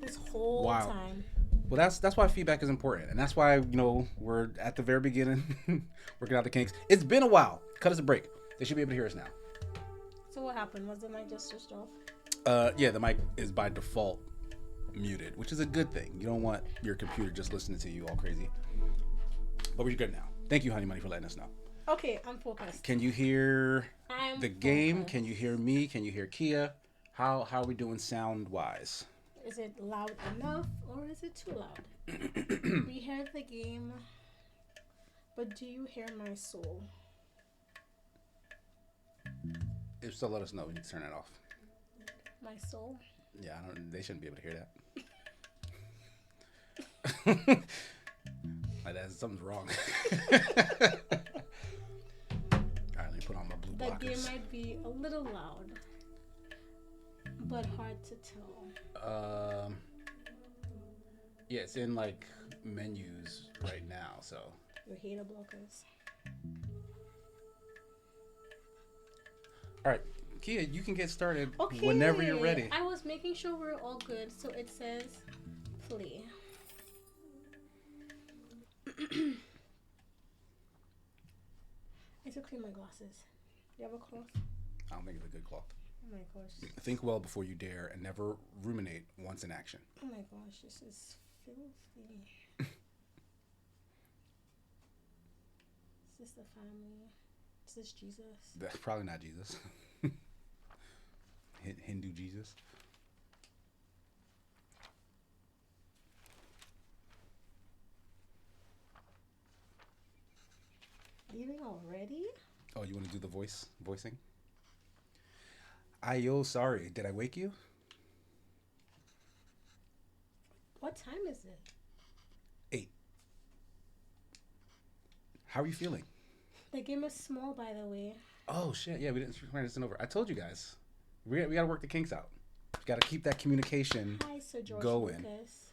this whole Wow. time. Well, that's why feedback is important, and that's why we're at the very beginning, working out the kinks. It's been a while. Cut us a break. They should be able to hear us now. So what happened? Was the mic just switched off? Yeah, the mic is by default muted, which is a good thing. You don't want your computer just listening to you all crazy. But we're good now. Thank you, Honey Money, for letting us know. Okay, I'm focused. Can you hear I'm the game? focused. Can you hear me? Can you hear Kia? How are we doing sound wise? Is it loud enough or is it too loud? We heard the game, but do you hear my soul? If so, let us know. We need to turn that off. My soul? Yeah, I don't. They shouldn't be able to hear that. Like that, something's wrong. All right, let me put on my blue The blockers. game might be a little loud, but hard to tell. Yeah, it's in like menus right now. So Your hater blockers. all right, Kia, you can get started Okay. whenever you're ready. I was making sure we're all good, so it says play. I need to clean my glasses. You have a cloth? I don't think it's a good cloth. Oh my gosh. Think well before you dare, and never ruminate once in action. Oh my gosh, this is filthy. Is this the family? Is this Jesus? That's probably not Jesus. Hindu Jesus. Leaving already? Oh, you want to do the voicing? Ayo, sorry. Did I wake you? What time is it? 8. How are you feeling? The game is small, by the way. Oh shit! Yeah, we didn't turn this over. I told you guys, we got to work the kinks out. We got to keep that communication Hi, Sir George going. Lucas.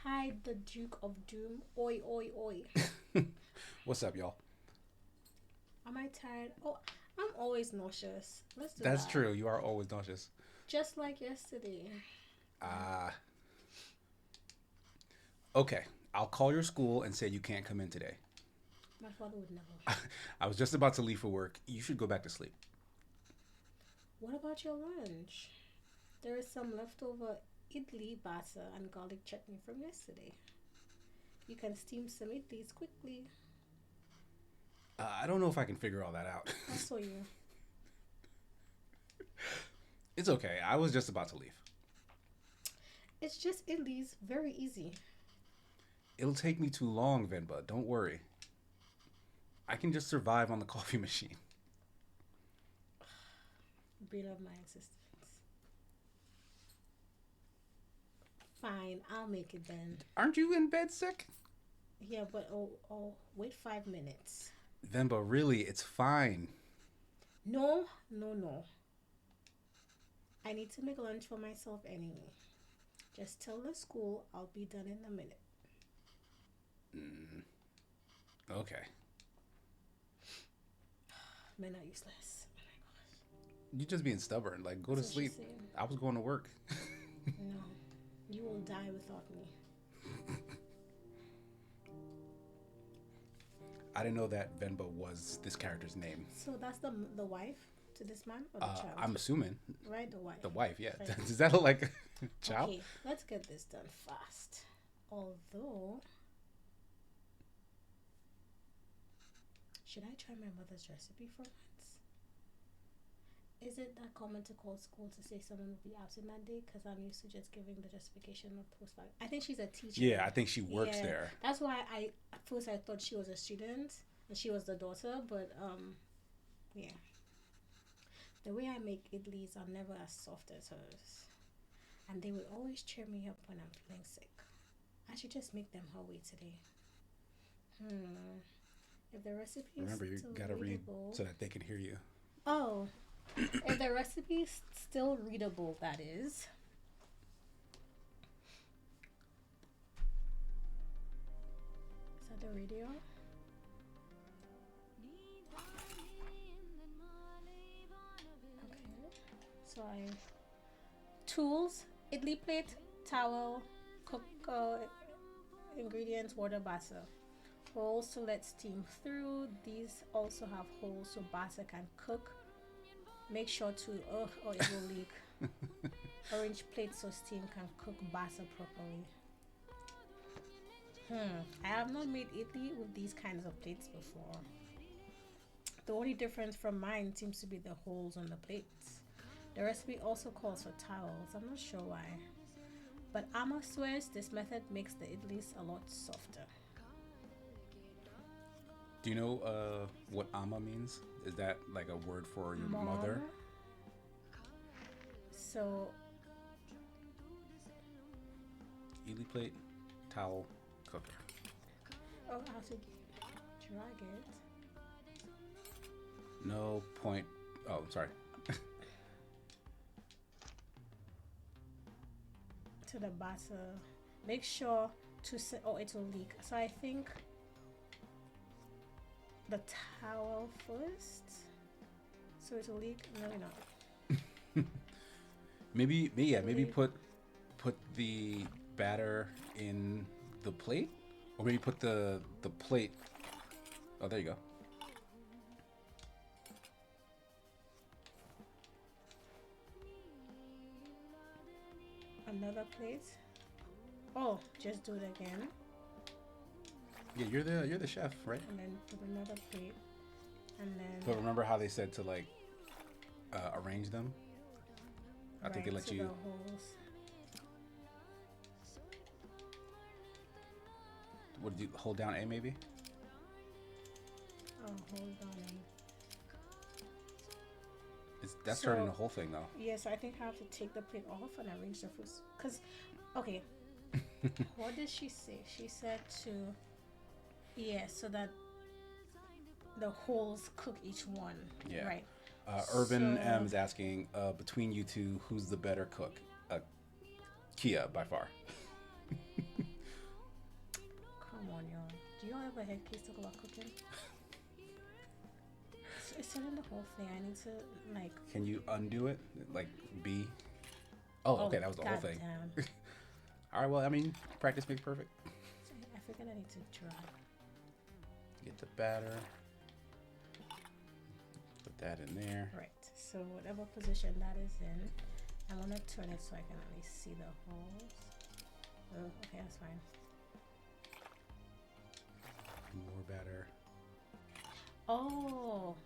Hi, the Duke of Doom. Oi, oi, oi. What's up, y'all? Am I tired? Oh, I'm always nauseous. Let's do That's that. true. You are always nauseous. Just like yesterday. Okay. I'll call your school and say you can't come in today. My father would never. I was just about to leave for work. You should go back to sleep. What about your lunch? There is some leftover idli batter and garlic chutney from yesterday. You can steam some idlis quickly. I don't know if I can figure all that out. I saw you. It's okay. I was just about to leave. It's just idlis. Very easy. It'll take me too long, Venba. Don't worry. I can just survive on the coffee machine. Breed of my existence. Fine, I'll make it then. Aren't you in bed sick? Yeah, but wait 5 minutes. Venba, really, it's fine. No. I need to make lunch for myself anyway. Just tell the school I'll be done in a minute. Okay. Men are useless. Oh my gosh. You're just being stubborn. Like, go to That's what sleep. she's saying. I was going to work. No, you will die without me. I didn't know that Venba was this character's name. So that's the wife to this man or the child? I'm assuming. Right, the wife. The wife, yeah. Right. Does that look like a child? Okay, let's get this done fast. Although, should I try my mother's recipe for once? Is it that common to call school to say someone will be absent that day? Because I'm used to just giving the justification of post five. I think she's a teacher. Yeah, I think she works there. That's why at first I thought she was a student and she was the daughter, but yeah. The way I make idlis are never as soft as hers, and they will always cheer me up when I'm feeling sick. I should just make them her way today. If the recipe is Remember, you still gotta read readable, so that they can hear you. oh, if the recipe is still readable, that is. Is that the radio? Okay. So tools, idli plate, towel, cook ingredients, water, batter. Holes to let steam through. These also have holes so batter can cook. Make sure to, or it will leak. Arrange plates so steam can cook batter properly. I have not made idli with these kinds of plates before. The only difference from mine seems to be the holes on the plates. The recipe also calls for towels. I'm not sure why. But Amma swears this method makes the idlis a lot softer. Do you know what ama means? Is that like a word for your mother? So, Idli plate, towel, cooker. how to drag it? No point. Oh, I'm sorry. To the batter. Make sure to set. Oh, it will leak. So I think the towel first. So it will leak. No, no. Maybe put the batter in the plate, or maybe put the plate. Oh, there you go. Another plate. Oh, just do it again. Yeah, you're the chef, right? And then put another plate. And then. But remember how they said to like arrange them? I think they let you. The holes. What did you hold down A maybe? Oh, hold on. That's turning the whole thing though. Yes, I think I have to take the plate off and arrange the foods. Cause, okay, what did she say? She said to, so that the holes cook each one. Yeah. Right. Urban M is asking, between you two, who's the better cook? Kia by far. Come on, y'all. Do y'all ever hear kids talk about cooking? It's in the whole thing. I need to like. Can you undo it? Like B. Oh, okay, that was the whole thing. All right, well, I mean, practice makes perfect. I figured I need to try. Get the batter. Put that in there. Right. So whatever position that is in, I'm gonna turn it so I can at least see the holes. Oh, okay, that's fine. More batter. Oh,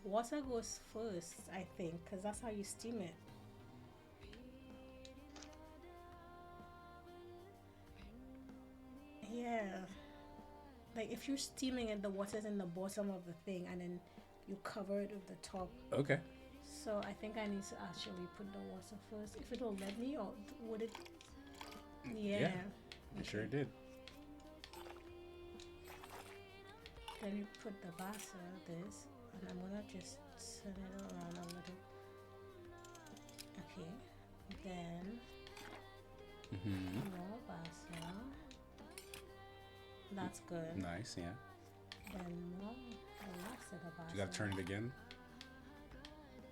water goes first, I think, because that's how you steam it. Yeah. Like if you're steaming it, the water's in the bottom of the thing and then you cover it with the top. Okay. So I think I need to actually put the water first. If it'll let me, or would it? Yeah. It sure did. Then you put the batter, this, and I'm gonna just turn it around a little. Okay. Then more batter. That's good. Nice, yeah. Then more the last of the batter. You gotta turn it again.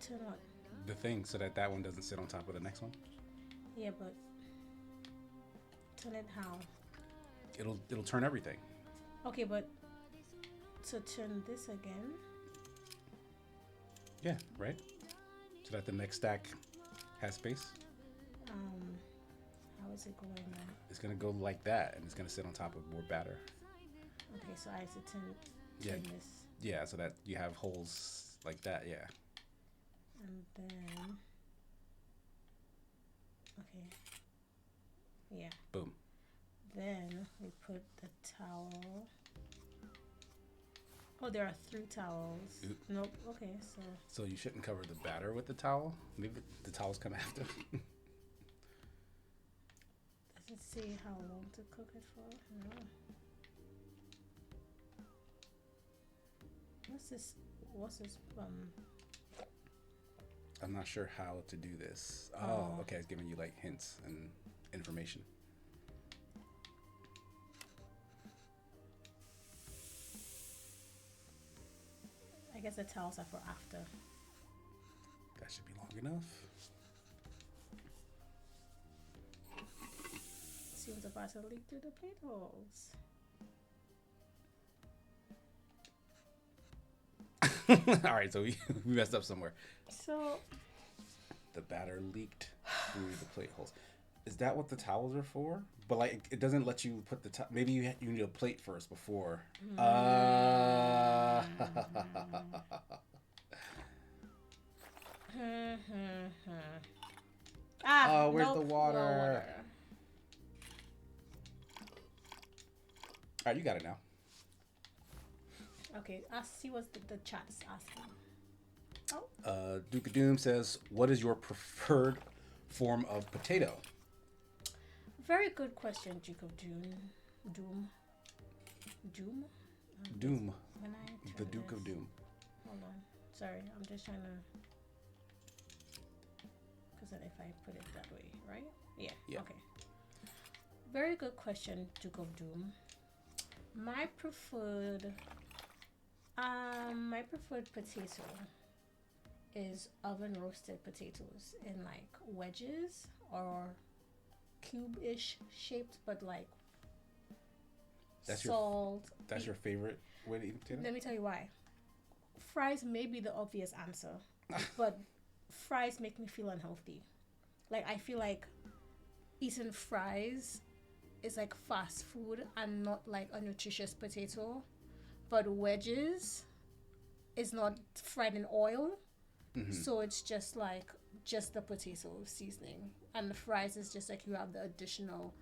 Turn what? The thing, so that one doesn't sit on top of the next one. Yeah, but turn it how? It'll turn everything. Okay, but to turn this again. Yeah, right. So that the next stack has space. How is it going now? It's gonna go like that, and it's gonna sit on top of more batter. Okay, so I have to turn this. Yeah, so that you have holes like that. Yeah. And then. Okay. Yeah. Boom. Then we put the towel. Oh, there are 3 towels. Oop. Nope. Okay, So you shouldn't cover the batter with the towel. Maybe the towels come after. Does it say how long to cook it for? No. What's this? I'm not sure how to do this. Oh, okay. It's giving you like hints and information. I guess the towels are for after. That should be long enough. seems about to leak through the plate holes. All right, so we messed up somewhere. So The batter leaked through the plate holes. Is that what the towels are for? But like, it doesn't let you put the maybe you need a plate first before. Where's nope, the no water? All right, you got it now. Okay, I'll see what the chat's asking. Duke of Doom says, "What is your preferred form of potato?" Very good question, Duke of Doom. Doom. Doom. When I The turn Duke of this- Doom. Hold on. Sorry, I'm just trying to. Because then if I put it that way, right? Yeah. Okay. Very good question, Duke of Doom. My preferred potato is oven roasted potatoes in like wedges or cube-ish shaped, but like That's salt. That's your favorite way to eat potato? Let me tell you why. Fries may be the obvious answer, but fries make me feel unhealthy. Like I feel like eating fries is like fast food and not like a nutritious potato. But wedges is not fried in oil, so it's just like just the potato seasoning, and the fries is just like you have the additional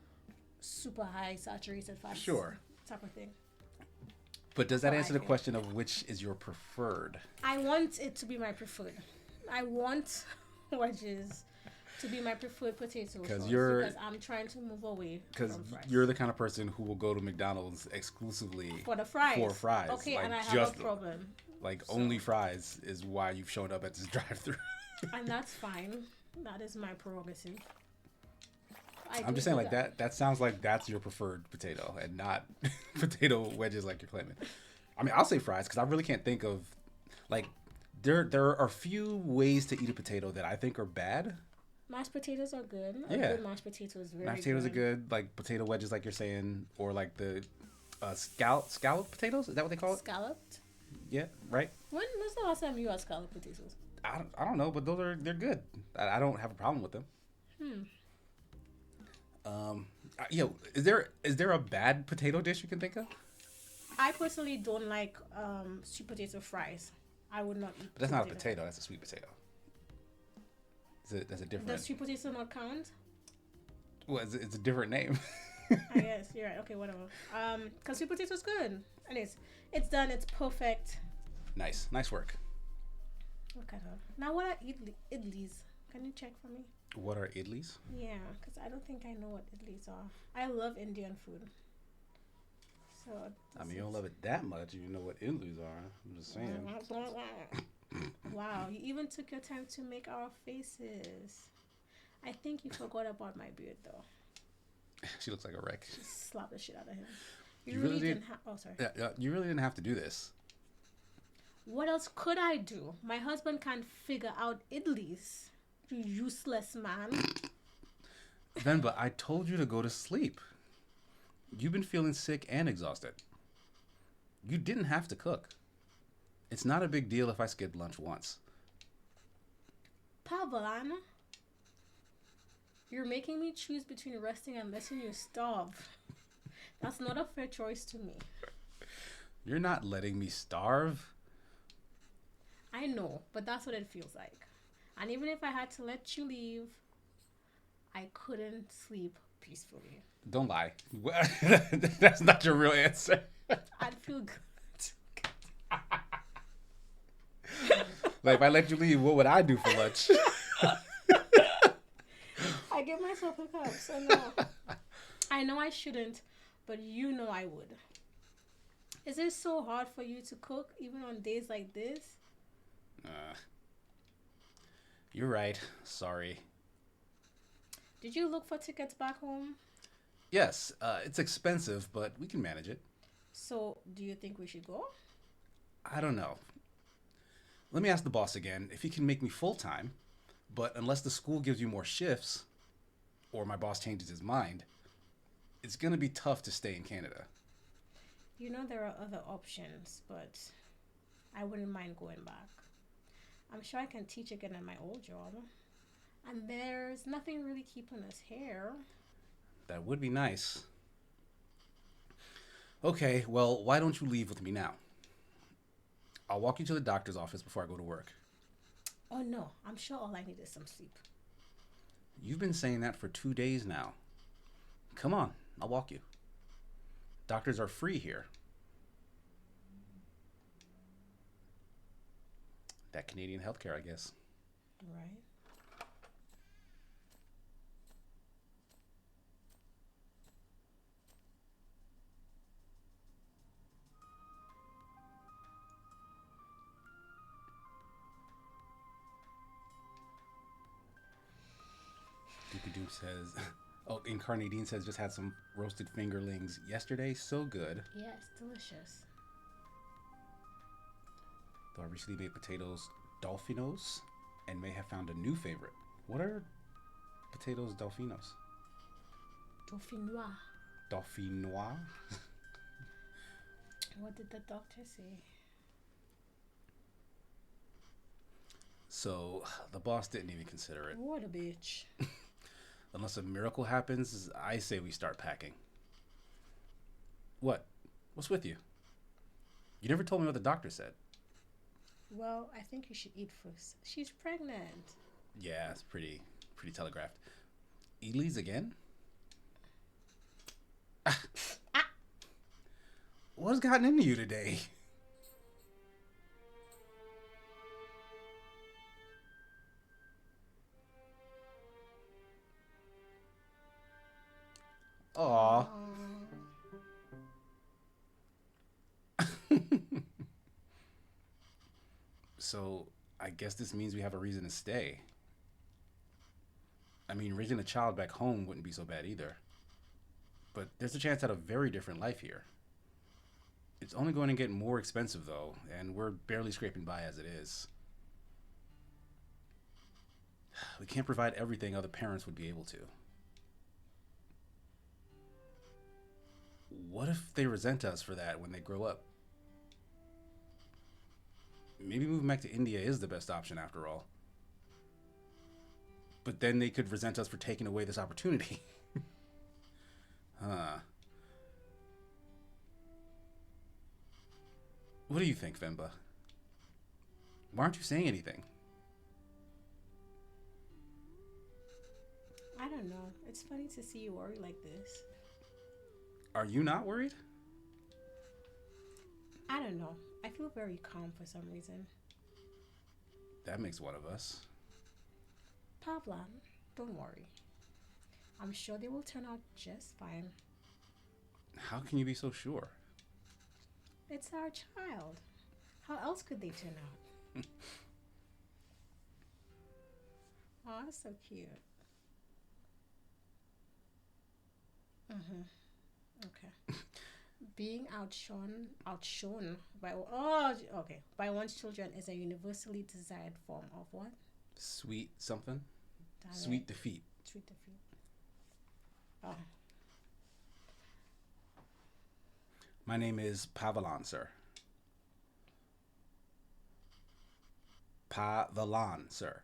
super high saturated fat type of thing. But does that answer the question of which is your preferred? I want it to be my preferred. I want wedges to be my preferred potato because I'm trying to move away because from fries. You're the kind of person who will go to McDonald's exclusively for the fries. Okay, like, and I have a problem. Like only fries is why you've shown up at this drive-thru. And that's fine. That is my prerogative. I'm just saying like that sounds like that's your preferred potato and not potato wedges like you're claiming. I mean, I'll say fries because I really can't think of like there are few ways to eat a potato that I think are bad. Mashed potatoes are good. Yeah. A good mashed potato is very Mashed potatoes are good. Like potato wedges, like you're saying, or like the scalloped potatoes. Is that what they call it? Scalloped. Yeah. Right. When was the last time you had scalloped potatoes? I don't know, but they're good. I don't have a problem with them. Is there a bad potato dish you can think of? I personally don't like sweet potato fries. I would not eat. But that's not a potato. That's a sweet potato. That's a different. Does sweet potato not count? Well, it's a different name. I guess you're right. Okay, whatever. Cause sweet potato is good, and it's done. It's perfect. Nice work. Okay. Now, what are idlis? Can you check for me? What are idlis? Yeah, because I don't think I know what idlis are. I love Indian food. So. I mean, you don't love it that much. You know what idlis are. I'm just saying. Wow, you even took your time to make our faces. I think you forgot about my beard, though. She looks like a wreck. She slapped the shit out of him. You really didn't oh, sorry. Yeah, you really didn't have to do this. What else could I do? My husband can't figure out idlis. You useless man. Venba, I told you to go to sleep. You've been feeling sick and exhausted. You didn't have to cook. It's not a big deal if I skipped lunch once. Pavan, you're making me choose between resting and letting you starve. That's not a fair choice to me. You're not letting me starve. I know, but that's what it feels like. And even if I had to let you leave, I couldn't sleep peacefully. Don't lie. That's not your real answer. I'd feel good. Like, if I let you leave, what would I do for lunch? I give myself hiccups. So no. I know I shouldn't, but you know I would. Is it so hard for you to cook even on days like this? You're right. Sorry. Did you look for tickets back home? Yes, it's expensive, but we can manage it. So, do you think we should go? I don't know. Let me ask the boss again if he can make me full-time, but unless the school gives you more shifts, or my boss changes his mind, it's going to be tough to stay in Canada. You know, there are other options, but I wouldn't mind going back. I'm sure I can teach again at my old job. And there's nothing really keeping us here. That would be nice. Okay, well, why don't you leave with me now? I'll walk you to the doctor's office before I go to work. Oh no, I'm sure all I need is some sleep. You've been saying that for 2 days now. Come on, I'll walk you. Doctors are free here. That Canadian healthcare, I guess. Right? Doop says, oh, Incarnadine says just had some roasted fingerlings yesterday. So good. Yes, delicious. Though I recently made potatoes dolphinos and may have found a new favorite. What are potatoes dolphinos? Dauphinois. Dauphinois? What did the doctor say? So the boss didn't even consider it. What a bitch. Unless a miracle happens, I say we start packing. What? What's with you? You never told me what the doctor said. Well, I think you should eat first. She's pregnant. Yeah, it's pretty telegraphed. Elise again? What's gotten into you today? Aw. So, I guess this means we have a reason to stay. I mean, raising a child back home wouldn't be so bad either. But there's a chance at a very different life here. It's only going to get more expensive, though, and we're barely scraping by as it is. We can't provide everything other parents would be able to. What if they resent us for that when they grow up? Maybe moving back to India is the best option after all. But then they could resent us for taking away this opportunity. Huh. What do you think, Femba? Why aren't you saying anything? I don't know. It's funny to see you worry like this. Are you not worried? I don't know. I feel very calm for some reason. That makes one of us. Pavlan, don't worry. I'm sure they will turn out just fine. How can you be so sure? It's our child. How else could they turn out? Oh, that's so cute. Okay. Being outshone by one's children is a universally desired form of what? Sweet something? Damn Sweet it. defeat. Sweet defeat. Oh. My name is Pavlan, sir. Pavlan, sir.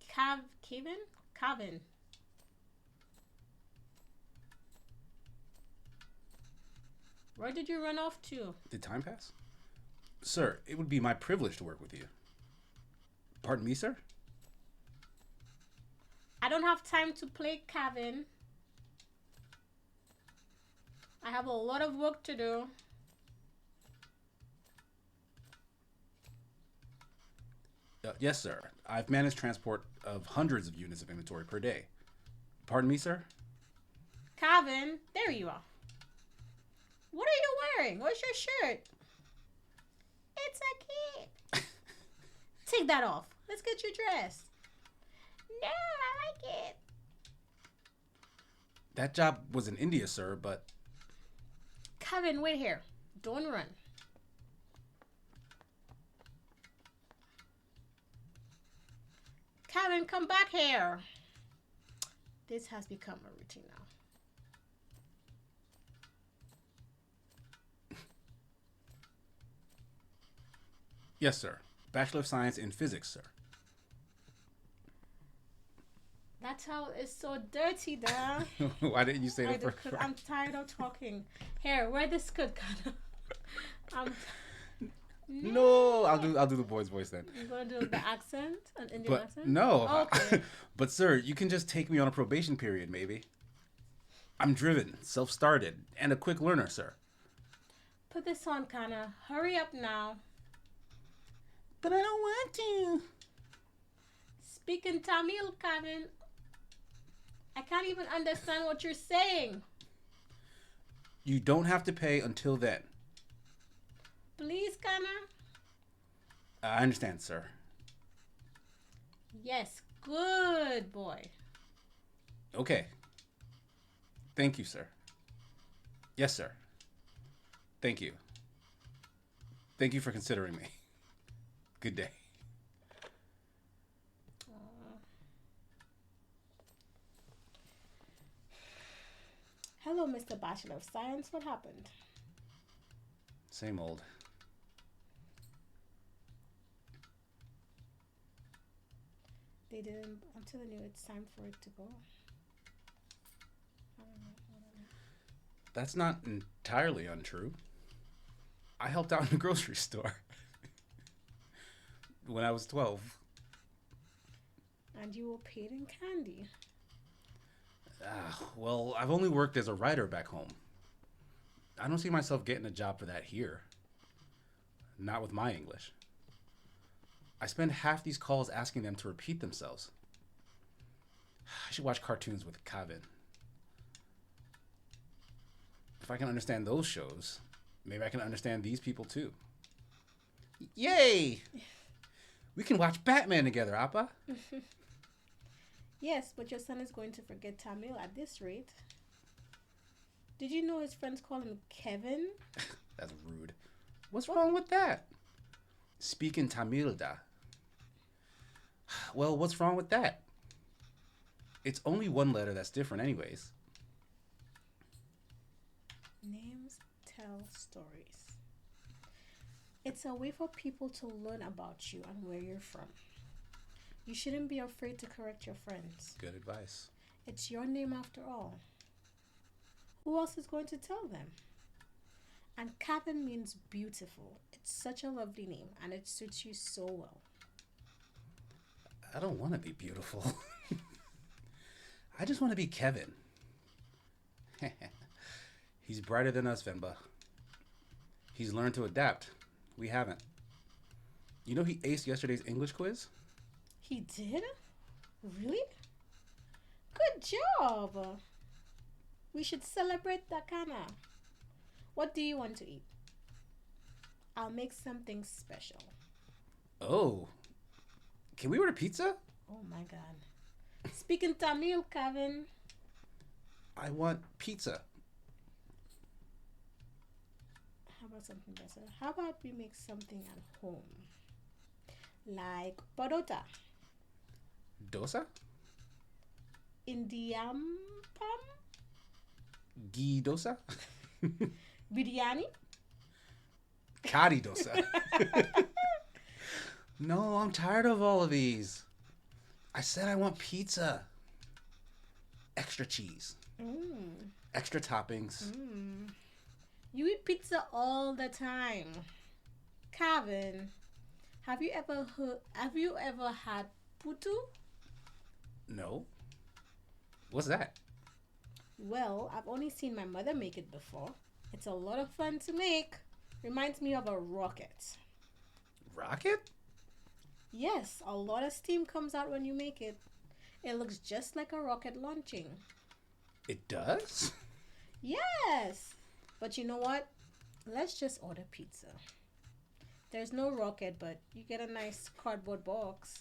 Kevin? Where did you run off to? Did time pass? Sir, it would be my privilege to work with you. Pardon me, sir? I don't have time to play Kevin. I have a lot of work to do. Yes, sir. I've managed transport of hundreds of units of inventory per day. Pardon me, sir? Kevin, there you are. What are you wearing? What's your shirt? It's a kid. Take that off. Let's get you dressed. No, I like it. That job was in India, sir, but... Kevin, wait here. Don't run. Kevin, come back here. This has become a routine now. Yes, sir. Bachelor of Science in Physics, sir. That towel is so dirty, Dad. Why didn't you say the first Because I'm tired of talking. Here, wear this skirt, kind of. No, I'll do the boy's voice then. You're gonna do the accent, an Indian accent? No. Okay. But sir, you can just take me on a probation period, maybe. I'm driven, self-started, and a quick learner, sir. Put this on, Kana. Hurry up now. But I don't want to. Speak in Tamil, Kevin. I can't even understand what you're saying. You don't have to pay until then. Please, Kana. I understand, sir. Yes, good boy. Okay. Thank you, sir. Yes, sir. Thank you. Thank you for considering me. Good day. Hello, Mr. Bachelor of Science. What happened? Same old. They didn't. I'm telling you, it's time for it to go. I don't know. That's not entirely untrue. I helped out in the grocery store when I was 12. And you were paid in candy. Well, I've only worked as a writer back home. I don't see myself getting a job for that here. Not with my English. I spend half these calls asking them to repeat themselves. I should watch cartoons with Kevin. If I can understand those shows, maybe I can understand these people too. Yay! We can watch Batman together, Appa. Yes, but your son is going to forget Tamil at this rate. Did you know his friends call him Kevin? That's rude. What's wrong with that? Speak in Tamil, da. Well, what's wrong with that? It's only one letter that's different anyways. Names tell stories. It's a way for people to learn about you and where you're from. You shouldn't be afraid to correct your friends. Good advice. It's your name after all. Who else is going to tell them? And Kevin means beautiful. It's such a lovely name and it suits you so well. I don't want to be beautiful. I just want to be Kevin. He's brighter than us, Venba. He's learned to adapt. We haven't. You know he aced yesterday's English quiz? He did? Really? Good job. We should celebrate Dakana. What do you want to eat? I'll make something special. Oh. Can we order pizza? Oh my god. Speaking Tamil, Kevin. I want pizza. How about something better? How about we make something at home? Like parota. Dosa? Indiampam? Ghee dosa? Biryani? Kari dosa. No, I'm tired of all of these. I said I want pizza. Extra cheese. Extra toppings. You eat pizza all the time. Kevin, have you ever had putu? No. What's that? Well, I've only seen my mother make it before. It's a lot of fun to make. Reminds me of a rocket. Rocket? Yes, a lot of steam comes out when you make it. It looks just like a rocket launching. It does? Yes. But you know what? Let's just order pizza. There's no rocket, but you get a nice cardboard box.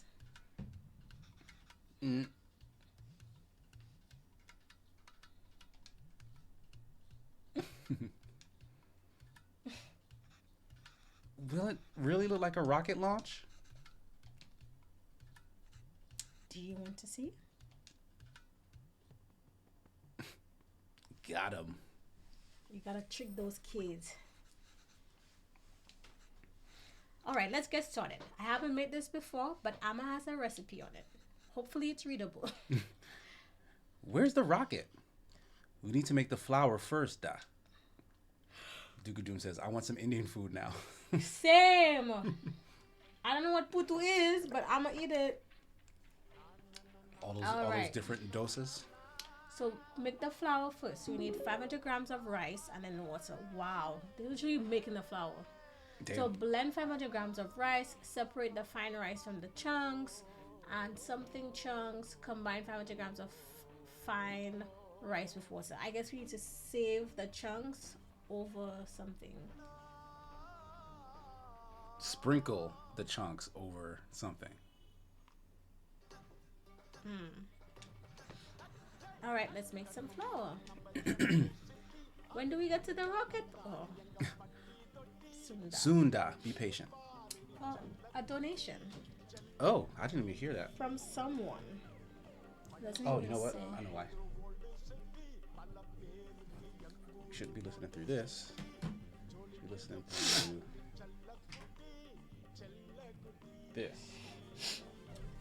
Will it really look like a rocket launch? Do you want to see? Got him. You gotta trick those kids. All right, let's get started. I haven't made this before, but Amma has a recipe on it. Hopefully it's readable. Where's the rocket? We need to make the flour first, da. Dugadoom says, I want some Indian food now. Same. I don't know what putu is, but I'ma eat it. All those different doses. So make the flour first. So you need 500 grams of rice and then water. Wow, they're literally making the flour. Damn. So blend 500 grams of rice, separate the fine rice from the chunks, and something chunks. Combine 500 grams of fine rice with water. I guess we need to save the chunks over something. Sprinkle the chunks over something. All right, let's make some flour. When do we get to the rocket? Oh, Soon, da. Be patient. Oh, a donation Oh, I didn't even hear that. from someone. Doesn't Oh, even you know what? say. I know why. You shouldn't be listening through this. You should be listening through this.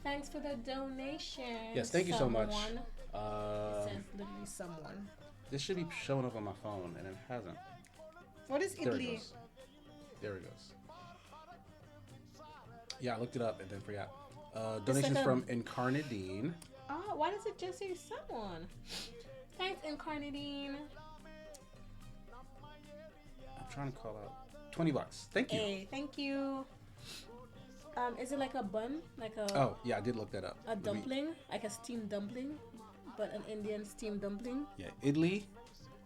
Thanks for the donation. Yes, thank you so much. Someone. It says literally someone. This should be showing up on my phone, and it hasn't. What is There it idli? goes. There it goes. Yeah, I looked it up and then forgot. Donations like a- from Incarnadine. Oh, why does it just say someone? Thanks, Incarnadine. I'm trying to call out $20. Thank you. Hey, thank you. Is it like a bun? Like a Oh, yeah, I did look that up. a dumpling? Like a steamed dumpling? But an Indian steamed dumpling? Yeah, idli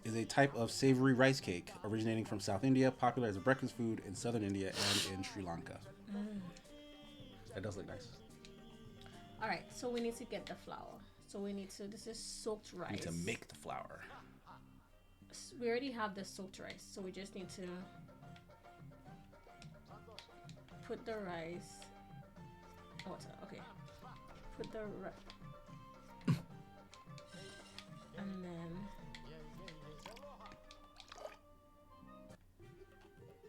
is a type of savory rice cake originating from South India, popular as a breakfast food in southern India and in Sri Lanka. That does look nice. All right, so we need to get the flour. So we need to, this is soaked rice. We need to make the flour. We already have the soaked rice, so we just need to put the rice, water, okay. Put the rice, and then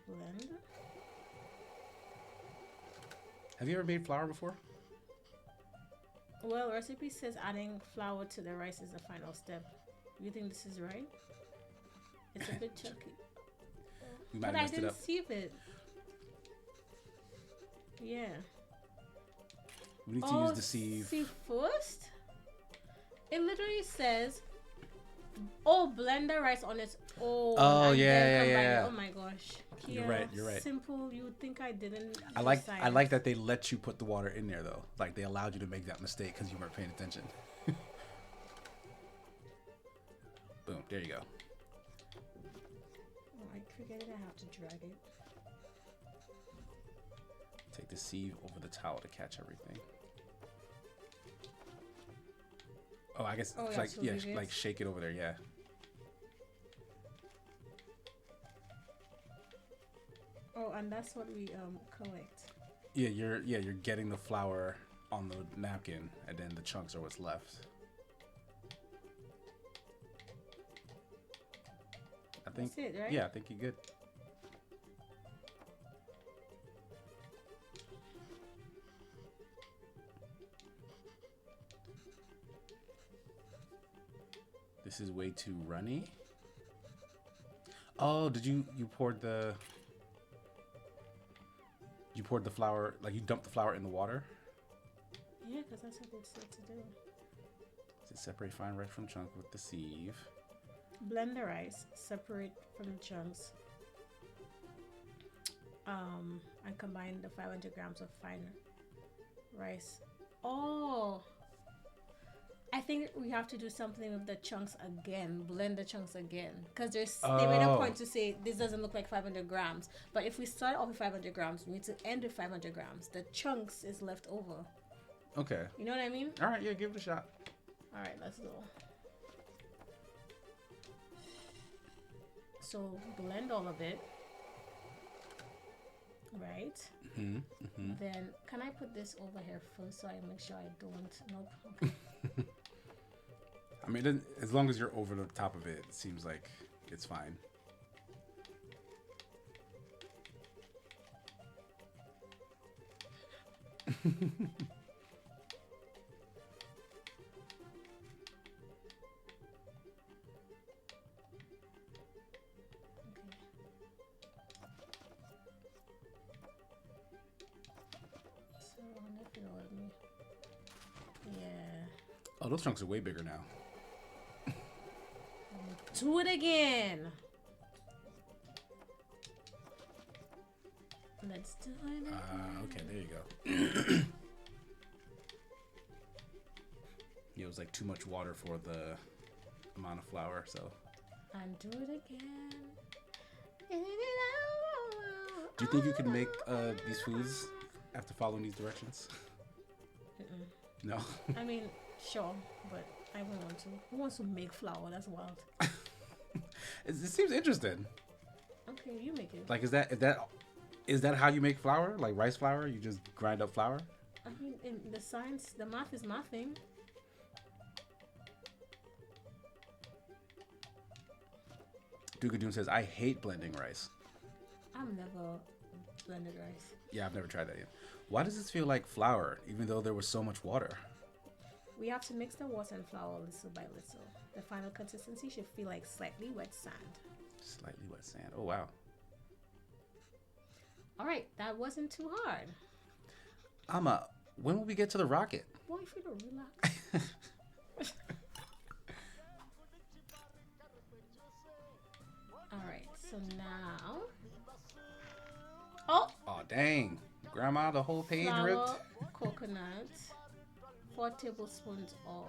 blend. Have you ever made flour before? Well, recipe says adding flour to the rice is the final step. You think this is right? It's a bit chunky. We might But have I messed it didn't up. sieve it. Yeah. We need to use the sieve. Sieve first? It literally says, oh, blend the rice on its own. Oh, and yeah, then yeah, combine yeah. it. Oh my gosh. You're Kia, right, you're right. Simple. You would think I didn't. I do like science. that they let you put the water in there though. Like they allowed you to make that mistake because you weren't paying attention. Boom, there you go. Oh, I forget it. I have to drag it. Take the sieve over the towel to catch everything. Oh, I guess Oh, it's yeah, like so yeah, leave it. like shake it over there, yeah. Oh, and that's what we collect. Yeah, you're getting the flour on the napkin, and then the chunks are what's left. I think. That's it, right? Yeah, I think you're good. This is way too runny. Oh, did you poured the flour, like you dumped the flour in the water? Yeah, because that's what they said to do. To separate fine rice from chunk with the sieve. Blend the rice, separate from the chunks, and combine the 500 grams of fine rice. Oh, I think we have to do something with the chunks again. Blend the chunks again, because they made a point to say this doesn't look like 500 grams. But if we start off with 500 grams, we need to end with 500 grams. The chunks is left over. Okay. You know what I mean? All right, yeah, give it a shot. All right, let's go. So blend all of it, right? Then can I put this over here first so I make sure I don't? Nope. Okay. I mean, as long as you're over the top of it, it seems like it's fine. So I wonder if you know what I mean. Yeah. Oh, those chunks are way bigger now. Do it again. Let's do it again. Okay, there you go. Yeah, it was like too much water for the amount of flour, so. And do it again. Do you think you can make these foods after following these directions? No. I mean, sure, but I wouldn't want to. Who wants to make flour? That's wild. It seems interesting. Okay, you make it. Like, is that how you make flour? Like rice flour? You just grind up flour? I mean, in the science, the math is mathing. Dugadoon says, I hate blending rice. I've never blended rice. Yeah, I've never tried that yet. Why does this feel like flour, even though there was so much water? We have to mix the water and flour little by little. The final consistency should feel like slightly wet sand. Slightly wet sand. Oh, wow. All right, that wasn't too hard. When will we get to the rocket? Boy, if you don't relax. All right, so now. Oh! Oh, dang. Grandma, the whole page Flour, ripped? coconut, 4 tablespoons of.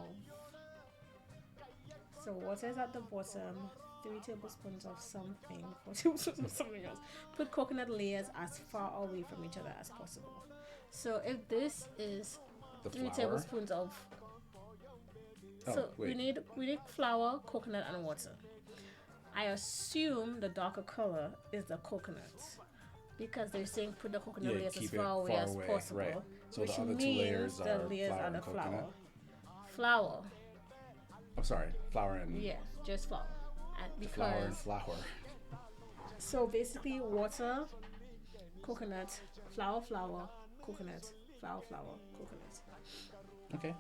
So water is at the bottom, 3 tablespoons of something, 4 tablespoons of something else. Put coconut layers as far away from each other as possible. So if this is The 3 flour? tablespoons of. Oh, So wait. we need flour, coconut, and water. I assume the darker color is the coconut. Because they're saying put the coconut layers as keep it far away as possible. right. So which the other two means layers the are layers flour are the and flour. coconut? Flour. Oh, sorry. Flour and... Yeah, just flour. And Flour and because flour. so basically water, coconut, flour, coconut, flour, coconut. Okay.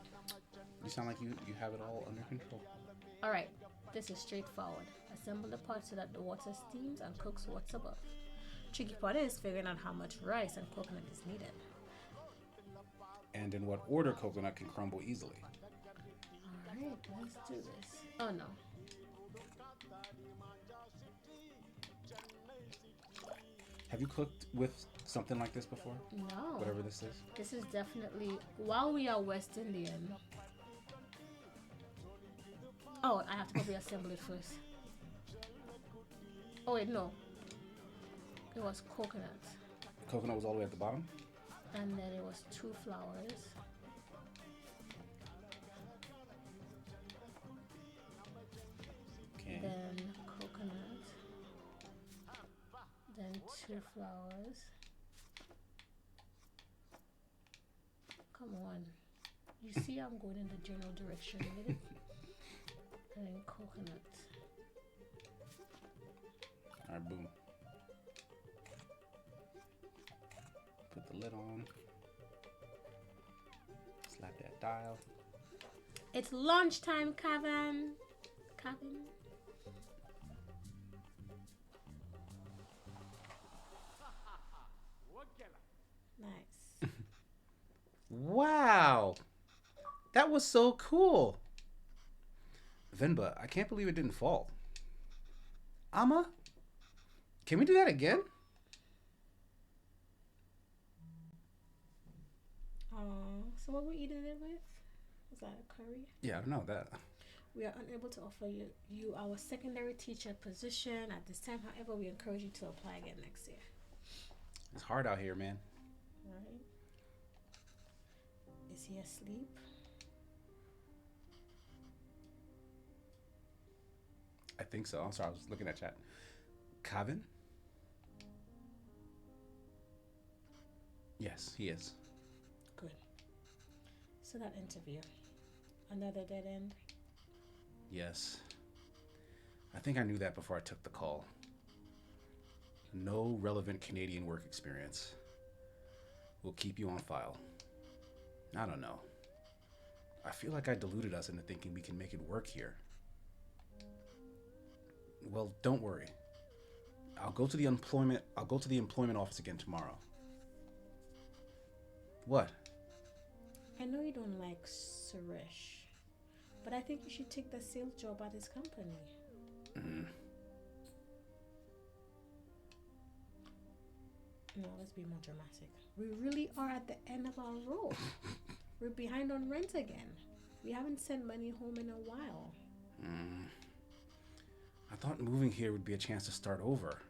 You sound like you have it all under control. Alright, this is straightforward. Assemble the pot so that the water steams and cooks what's above. Tricky part is figuring out how much rice and coconut is needed. And in what order coconut can crumble easily. Alright, let's do this. Oh no. Have you cooked with something like this before? No. Whatever this is? This is definitely, while we are West Indian. Oh, I have to probably assemble it first. Oh wait, no. It was coconut. Coconut was all the way at the bottom? And then it was 2 flowers. Okay. Then coconut. Then 2 flowers. Come on. You see I'm going in the general direction with it. And then coconut. Alright, boom. Put the lid on. Slap that dial. It's lunchtime, Kevin. Kevin. Nice. Wow. That was so cool. Venba, I can't believe it didn't fall. Amma, can we do that again? So what we eating it with? Was that a curry? Yeah, I don't know that. We are unable to offer you our secondary teacher position at this time. However, we encourage you to apply again next year. It's hard out here, man. Right? Is he asleep? I think so. I'm sorry, I was looking at chat. Kavin? Yes, he is. Good. So that interview, another dead end. Yes. I think I knew that before I took the call. No relevant Canadian work experience. We'll keep you on file. I don't know. I feel like I deluded us into thinking we can make it work here. Well, don't worry. I'll go to the employment office again tomorrow. What? I know you don't like Suresh, but I think you should take the sales job at his company. Mm. No, let's be more dramatic. We really are at the end of our rope. We're behind on rent again. We haven't sent money home in a while. Mm. I thought moving here would be a chance to start over.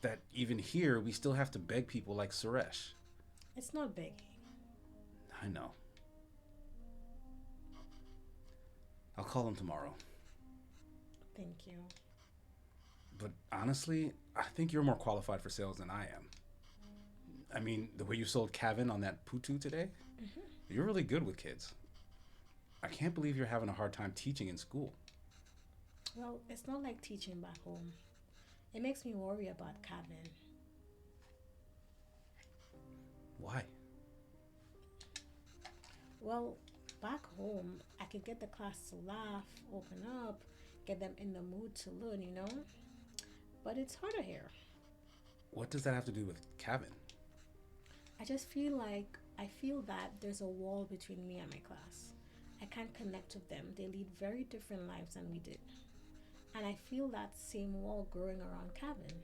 That even here, we still have to beg people like Suresh. It's not begging. I know. I'll call him tomorrow. Thank you. But honestly, I think you're more qualified for sales than I am. I mean, the way you sold Kevin on that Putu today, you're really good with kids. I can't believe you're having a hard time teaching in school. Well, it's not like teaching back home. It makes me worry about Kevin. Why? Well, back home, I could get the class to laugh, open up, get them in the mood to learn, you know? But it's harder here. What does that have to do with Kevin? I feel that there's a wall between me and my class. I can't connect with them. They lead very different lives than we did. And I feel that same wall growing around Kevin.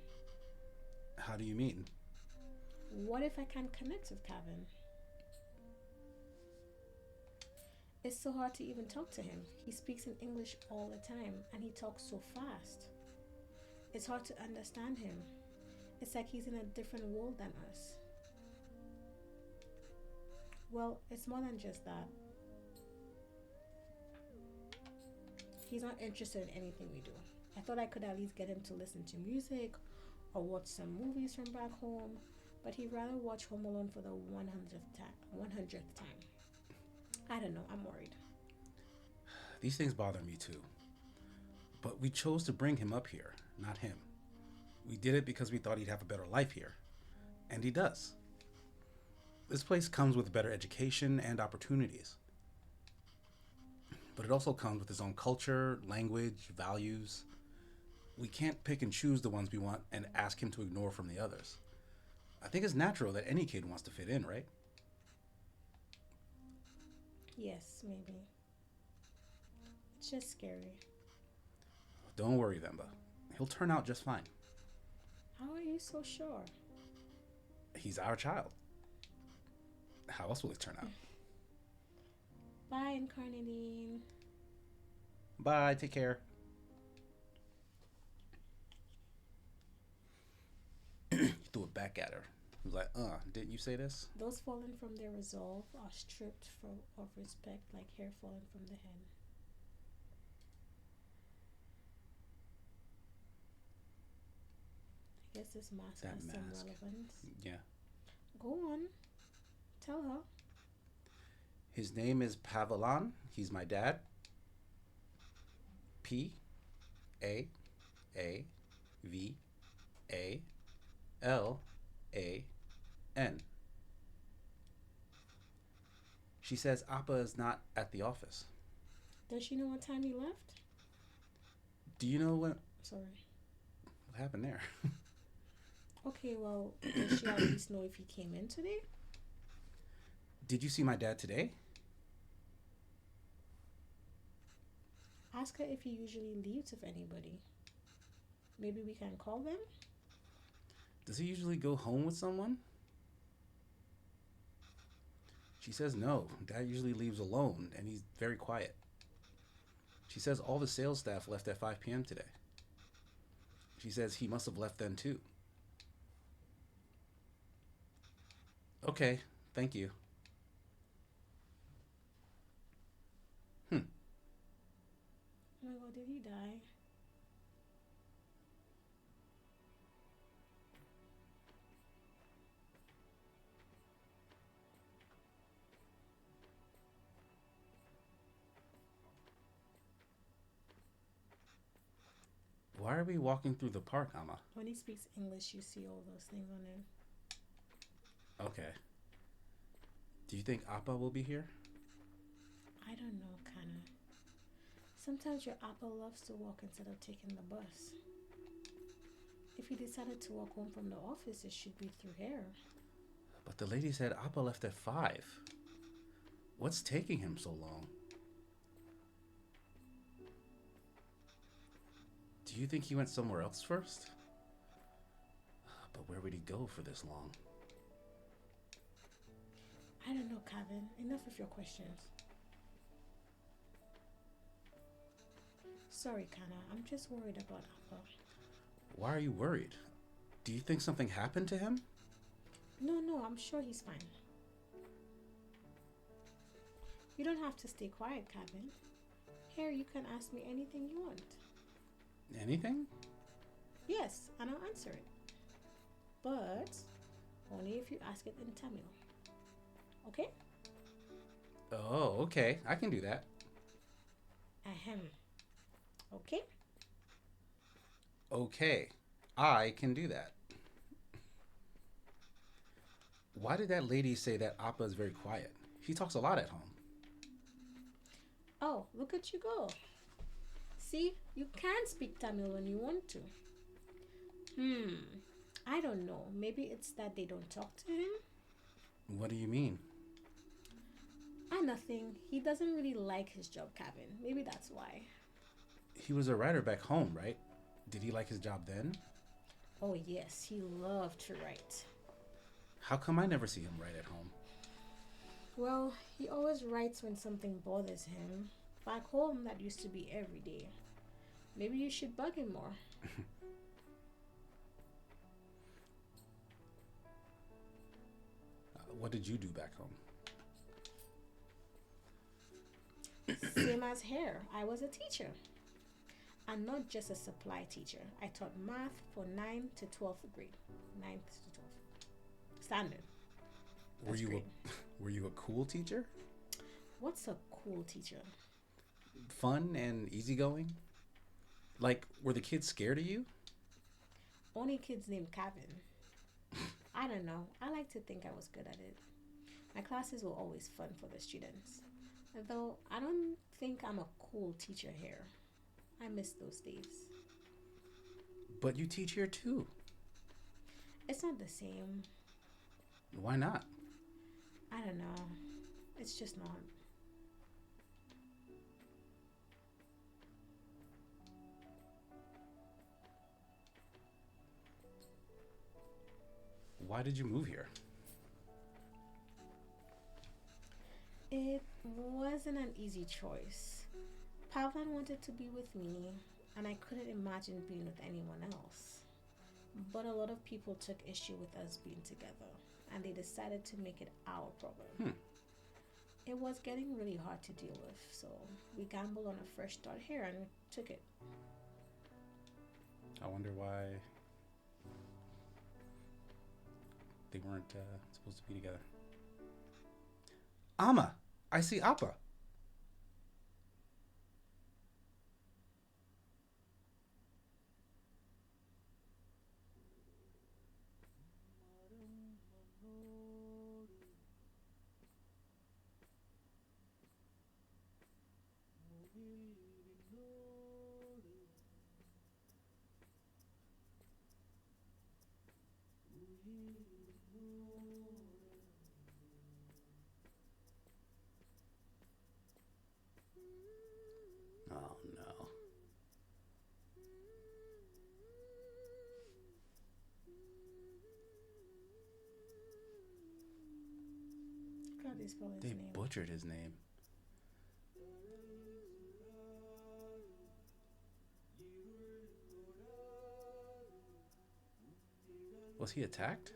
How do you mean? What if I can't connect with Kevin? It's so hard to even talk to him. He speaks in English all the time and he talks so fast. It's hard to understand him. It's like he's in a different world than us. Well, it's more than just that. He's not interested in anything we do. I thought I could at least get him to listen to music or watch some movies from back home, but he'd rather watch Home Alone for the 100th time. I don't know, I'm worried. These things bother me too. But we chose to bring him up here, not him. We did it because we thought he'd have a better life here. And he does. This place comes with better education and opportunities. But it also comes with its own culture, language, values. We can't pick and choose the ones we want and ask him to ignore from the others. I think it's natural that any kid wants to fit in, right? Yes, maybe. It's just scary. Don't worry, Vemba. He'll turn out just fine. How are you so sure? He's our child. How else will he turn out? Bye, Incarnadine. Bye, take care. He threw it back at her. He was like, didn't you say this? Those fallen from their resolve are stripped of respect like hair falling from the head. I guess this mask has some relevance. Yeah. Go on. Tell her. His name is Pavelan. He's my dad. P-A-V-A-L-A-N. She says Appa is not at the office. Does she know what time he left? Do you know what? Sorry. What happened there? Okay, well, does she at least know if he came in today? Did you see my dad today? Ask her if he usually leaves with anybody. Maybe we can call them? Does he usually go home with someone? She says no. Dad usually leaves alone, and he's very quiet. She says all the sales staff left at 5 p.m. today. She says he must have left then too. Okay, thank you. Oh my god, did he die? are we walking through the park, Amma? When he speaks English, you see all those things on there. Okay. Do you think Appa will be here? I don't know, kinda. Sometimes your apple loves to walk instead of taking the bus. If he decided to walk home from the office, it should be through here. But the lady said Appa left at 5. What's taking him so long? Do you think he went somewhere else first? But where would he go for this long? I don't know, Calvin. Enough of your questions. Sorry, Kana. I'm just worried about Appa. Why are you worried? Do you think something happened to him? No, I'm sure he's fine. You don't have to stay quiet, Calvin. Here, you can ask me anything you want. Anything? Yes, and I'll answer it. But only if you ask it in Tamil. Okay? Oh, okay. I can do that. Ahem. Okay? Okay. I can do that. Why did that lady say that Appa is very quiet? He talks a lot at home. Oh, look at you go. See, you can speak Tamil when you want to. I don't know. Maybe it's that they don't talk to him? What do you mean? Nothing. He doesn't really like his job, Kevin. Maybe that's why. He was a writer back home, right? Did he like his job then? Oh, yes. He loved to write. How come I never see him write at home? Well, he always writes when something bothers him. Back home, that used to be every day. Maybe you should bug him more. What did you do back home? Same as here. I was a teacher. And not just a supply teacher. I taught math for 9th to 12th grade. 9th to 12th. Standard. Were you a cool teacher? What's a cool teacher? Fun and easygoing? Like, were the kids scared of you? Only kids named Kevin. I don't know. I like to think I was good at it. My classes were always fun for the students. Though I don't think I'm a cool teacher here. I miss those days. But you teach here too. It's not the same. Why not? I don't know. It's just not. Why did you move here? It wasn't an easy choice. Pavlan wanted to be with me, and I couldn't imagine being with anyone else. But a lot of people took issue with us being together, and they decided to make it our problem. It was getting really hard to deal with, so we gambled on a fresh start here and took it. I wonder why they weren't supposed to be together. Amma, I see Appa. Oh no. How do they spell his They name? butchered his name. Was he attacked?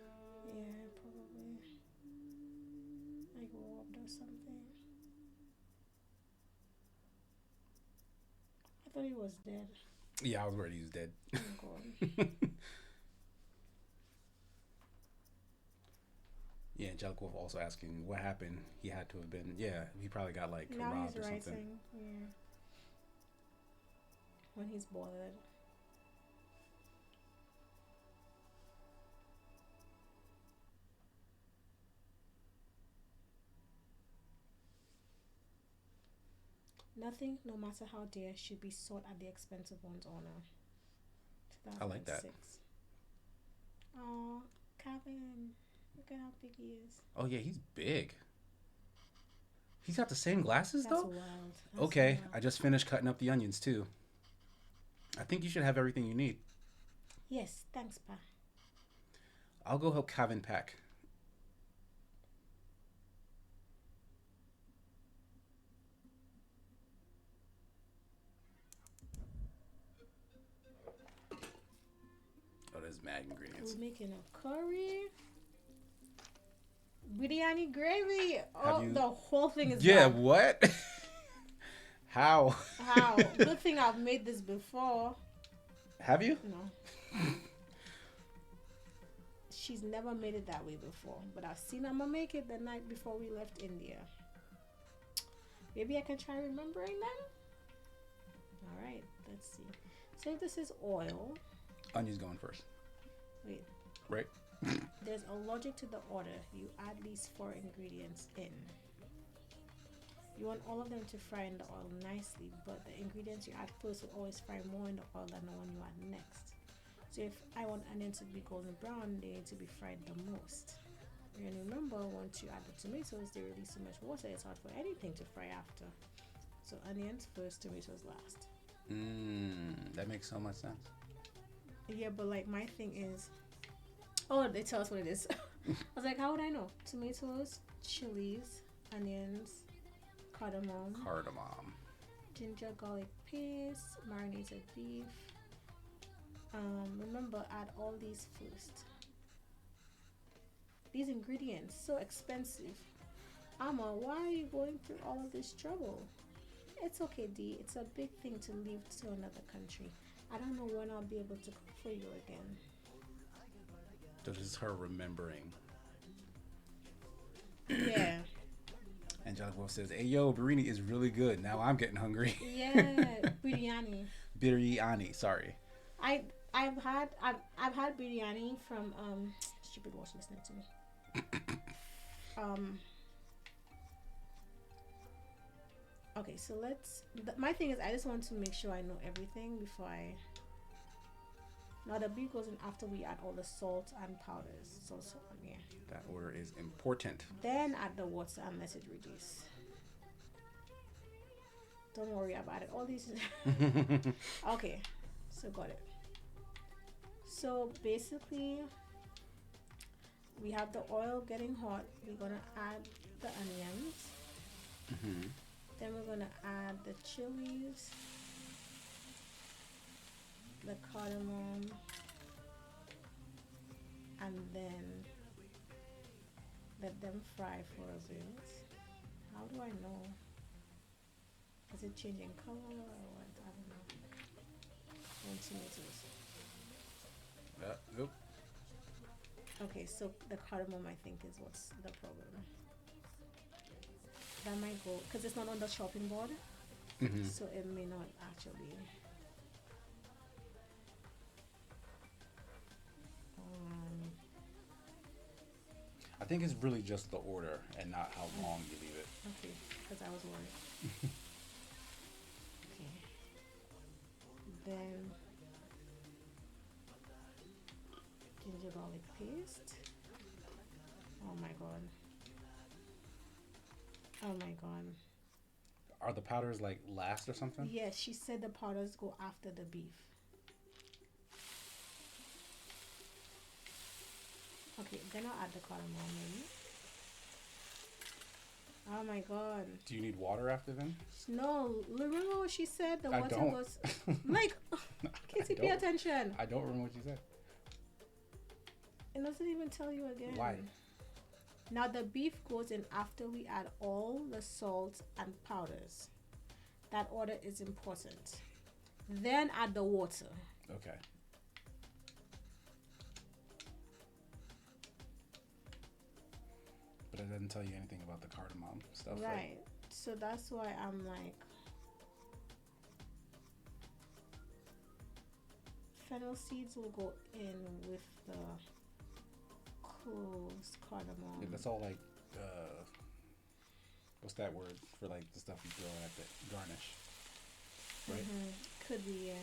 Yeah, probably. Like robbed or something. I thought he was dead. Yeah, I was worried he was dead. Oh God. Yeah, Angelica Wolf also asking what happened. He had to have been, yeah, he probably got like Now robbed he's or writing. something. Yeah. When he's bothered. Nothing, no matter how dear, should be sought at the expense of one's honor. I like that. 2006. Oh, Calvin, look at how big he is. Oh yeah, he's big. He's got the same glasses That's though. wild. That's Okay, wild. I just finished cutting up the onions too. I think you should have everything you need. Yes, thanks, Pa. I'll go help Calvin pack. Oh, there's mad ingredients. We're making a curry. Biryani gravy. Oh, you- the whole thing is Yeah, done. what? How? How? Good thing I've made this before. Have you? No. She's never made it that way before, but I've seen I'ma make it the night before we left India. Maybe I can try remembering them. All right, let's see. So if this is oil, Onions going first, wait. right? There's a logic to the order. You add these 4 ingredients in. You want all of them to fry in the oil nicely, but the ingredients you add first will always fry more in the oil than the one you add next. So if I want onions to be golden brown, they need to be fried the most. And remember, once you add the tomatoes, they release so much water, it's hard for anything to fry after. So onions first, tomatoes last. That makes so much sense. Yeah, but like my thing is, oh, they tell us what it is. I was like, how would I know? Tomatoes, chilies, onions, cardamom, ginger, garlic paste, marinated beef. Remember, add all these first. These ingredients, so expensive. Amma, why are you going through all of this trouble? It's okay, D. It's a big thing to leave to another country. I don't know when I'll be able to cook for you again. So this is her remembering. Yeah. Angelic Wolf says, "Hey yo, biryani is really good. Now I'm getting hungry." Yeah, biryani. Biryani, sorry. I've had biryani from stupid watch listening to me. Okay, so my thing is I just want to make sure I know everything before I. Now the beef goes in after we add all the salt and powders. So yeah. That order is important. Then add the water and let it reduce. Don't worry about it. All these. Okay, so got it. So basically, we have the oil getting hot. We're gonna add the onions. Mm-hmm. Then we're gonna add the chilies, the cardamom, and then let them fry for a bit. How do I know? Is it changing color or what? I don't know. And tomatoes. Nope. Okay, so the cardamom I think is what's the problem. That might go because it's not on the chopping board, so it may not actually. I think it's really just the order and not how long you leave it. Okay, because I was worried. Okay. Then ginger garlic paste. Oh my god. Oh my god. Are the powders like last or something? Yes, she said the powders go after the beef. Okay, then I'll add the cardamom in. Oh my god. Do you need water after then? No, remember what she said? The I water don't. goes like Casey, pay attention. I don't remember what you said. It doesn't even tell you again. Why? Now the beef goes in after we add all the salt and powders. That order is important. Then add the water. Okay. But it doesn't tell you anything about the cardamom stuff. Right. So that's why I'm like, fennel seeds will go in with the cloves, cardamom. Yeah, that's all like what's that word for like the stuff you throw at the garnish, right? Could be, yeah.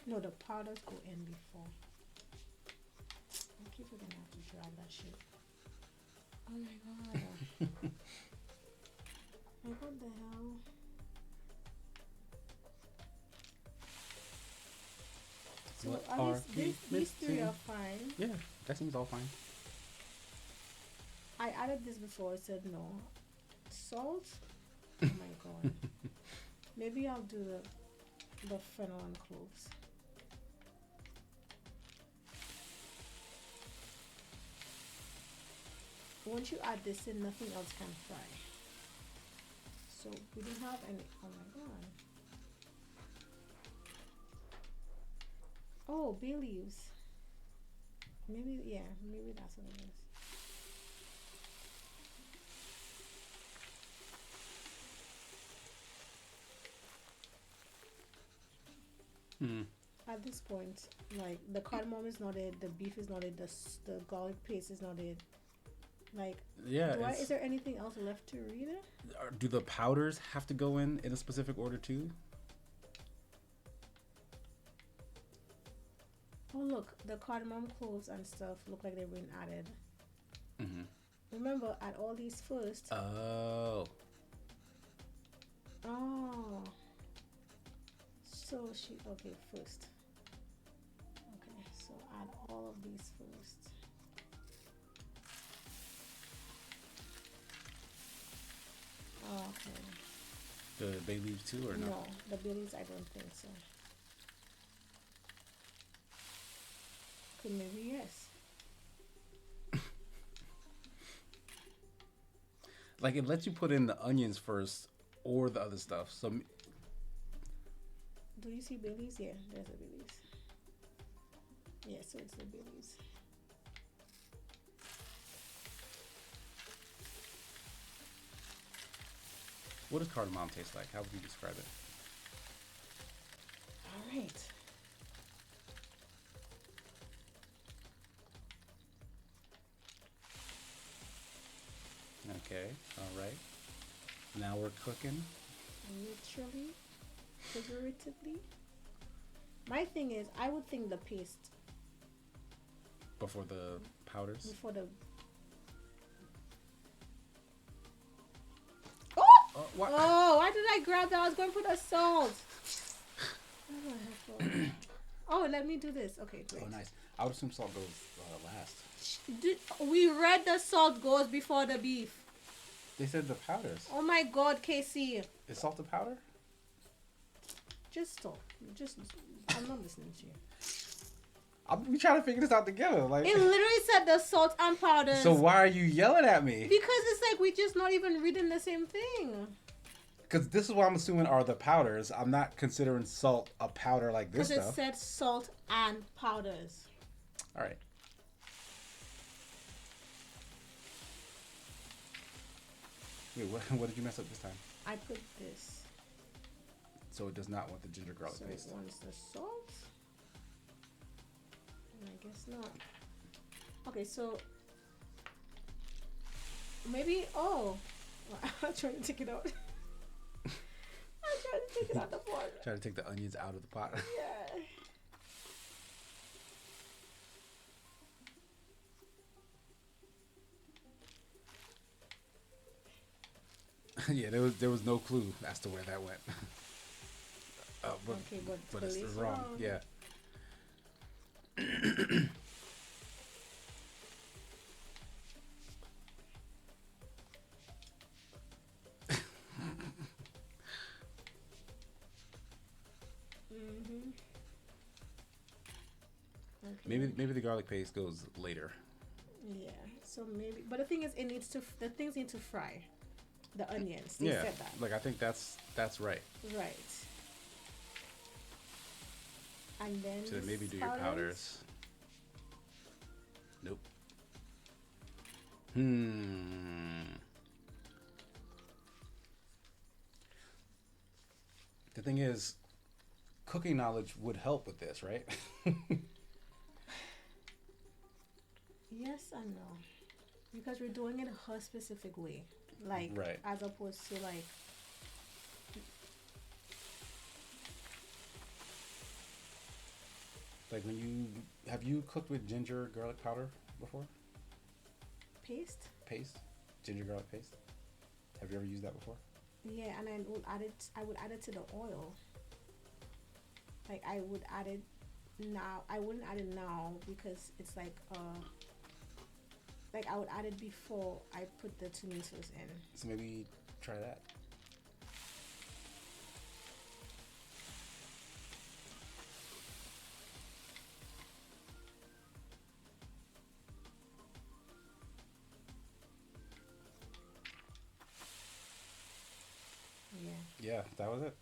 No, the powders go in before. I keep forgetting I have to grab that shit. Oh my god. Like, what the hell? So What at are least we these three missing? are fine. Yeah, that seems all fine. I added this before. It said no. Salt? Oh my god. Maybe I'll do the fennel and cloves. Once you add this in, nothing else can fry. So we don't have any. Oh my god. Oh, bay leaves. Maybe, yeah, maybe that's what it is. At this point, like the cardamom is not it, the beef is not it, the garlic paste is not it. Like, Yeah. is there anything else left to read it? Do the powders have to go in a specific order too? Oh look, the cardamom, cloves, and stuff look like they're being added. Remember, add all these first. Oh. Oh. So she okay first. Okay, so add all of these first. Okay. The bay leaves too, or no? No, the billies I don't think so. Could maybe yes. Like it lets you put in the onions first or the other stuff. So Do you see billies? Yeah, there's the billies. Yeah, so it's the billies. what does cardamom taste like? How would you describe it? All right. Okay, all right. Now we're cooking. Literally, figuratively. My thing is, I would think the paste Before the powders? before the. Oh, what? Oh, why did I grab that? I was going for the salt. Oh, let me do this. Okay, great. Oh, nice. I would assume salt goes last. We read the salt goes before the beef. They said the powders. Oh my god, Casey. Is salt a powder? Just stop. I'm not listening to you. We trying to figure this out together. Like, It literally said the salt and powders. so why are you yelling at me? Because it's like we just not even reading the same thing. Because this is what I'm assuming are the powders. I'm not considering salt a powder like this Because it stuff. said salt and powders. All right. Wait, what did you mess up this time? I put this. So it does not want the ginger garlic So paste. it wants the salt. And I guess not. Okay, so maybe I'm trying to take it out. I'm trying to take it out the pot. Try to take the onions out of the pot. Yeah. Yeah, there was no clue as to where that went. Okay, but it's believe wrong. wrong. Yeah. Okay. Maybe the garlic paste goes later. Yeah. So maybe, but the thing is, the things need to fry. The onions. They Yeah, said that. like I think that's right. Right. And then So maybe do your powders. Nope. The thing is, cooking knowledge would help with this, right? Yes and no, because we're doing it her specific way, like Right. as opposed to Like when you have you cooked with ginger garlic powder before? paste. Paste, ginger garlic paste. Have you ever used that before? Yeah, and I would add it. I would add it to the oil. Like I would add it now. I wouldn't add it now because it's like I would add it before I put the tomatoes in. So maybe try that. Yeah. Yeah, that was it.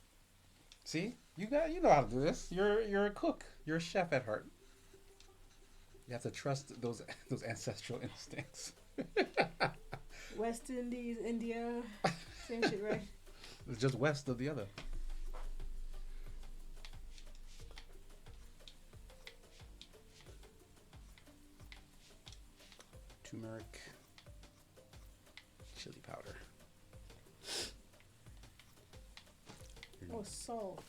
See, you know how to do this. You're a cook. You're a chef at heart. You have to trust those ancestral instincts. West Indies, India, same shit, right? It's just west of the other. Turmeric, chili powder. Oh, salt.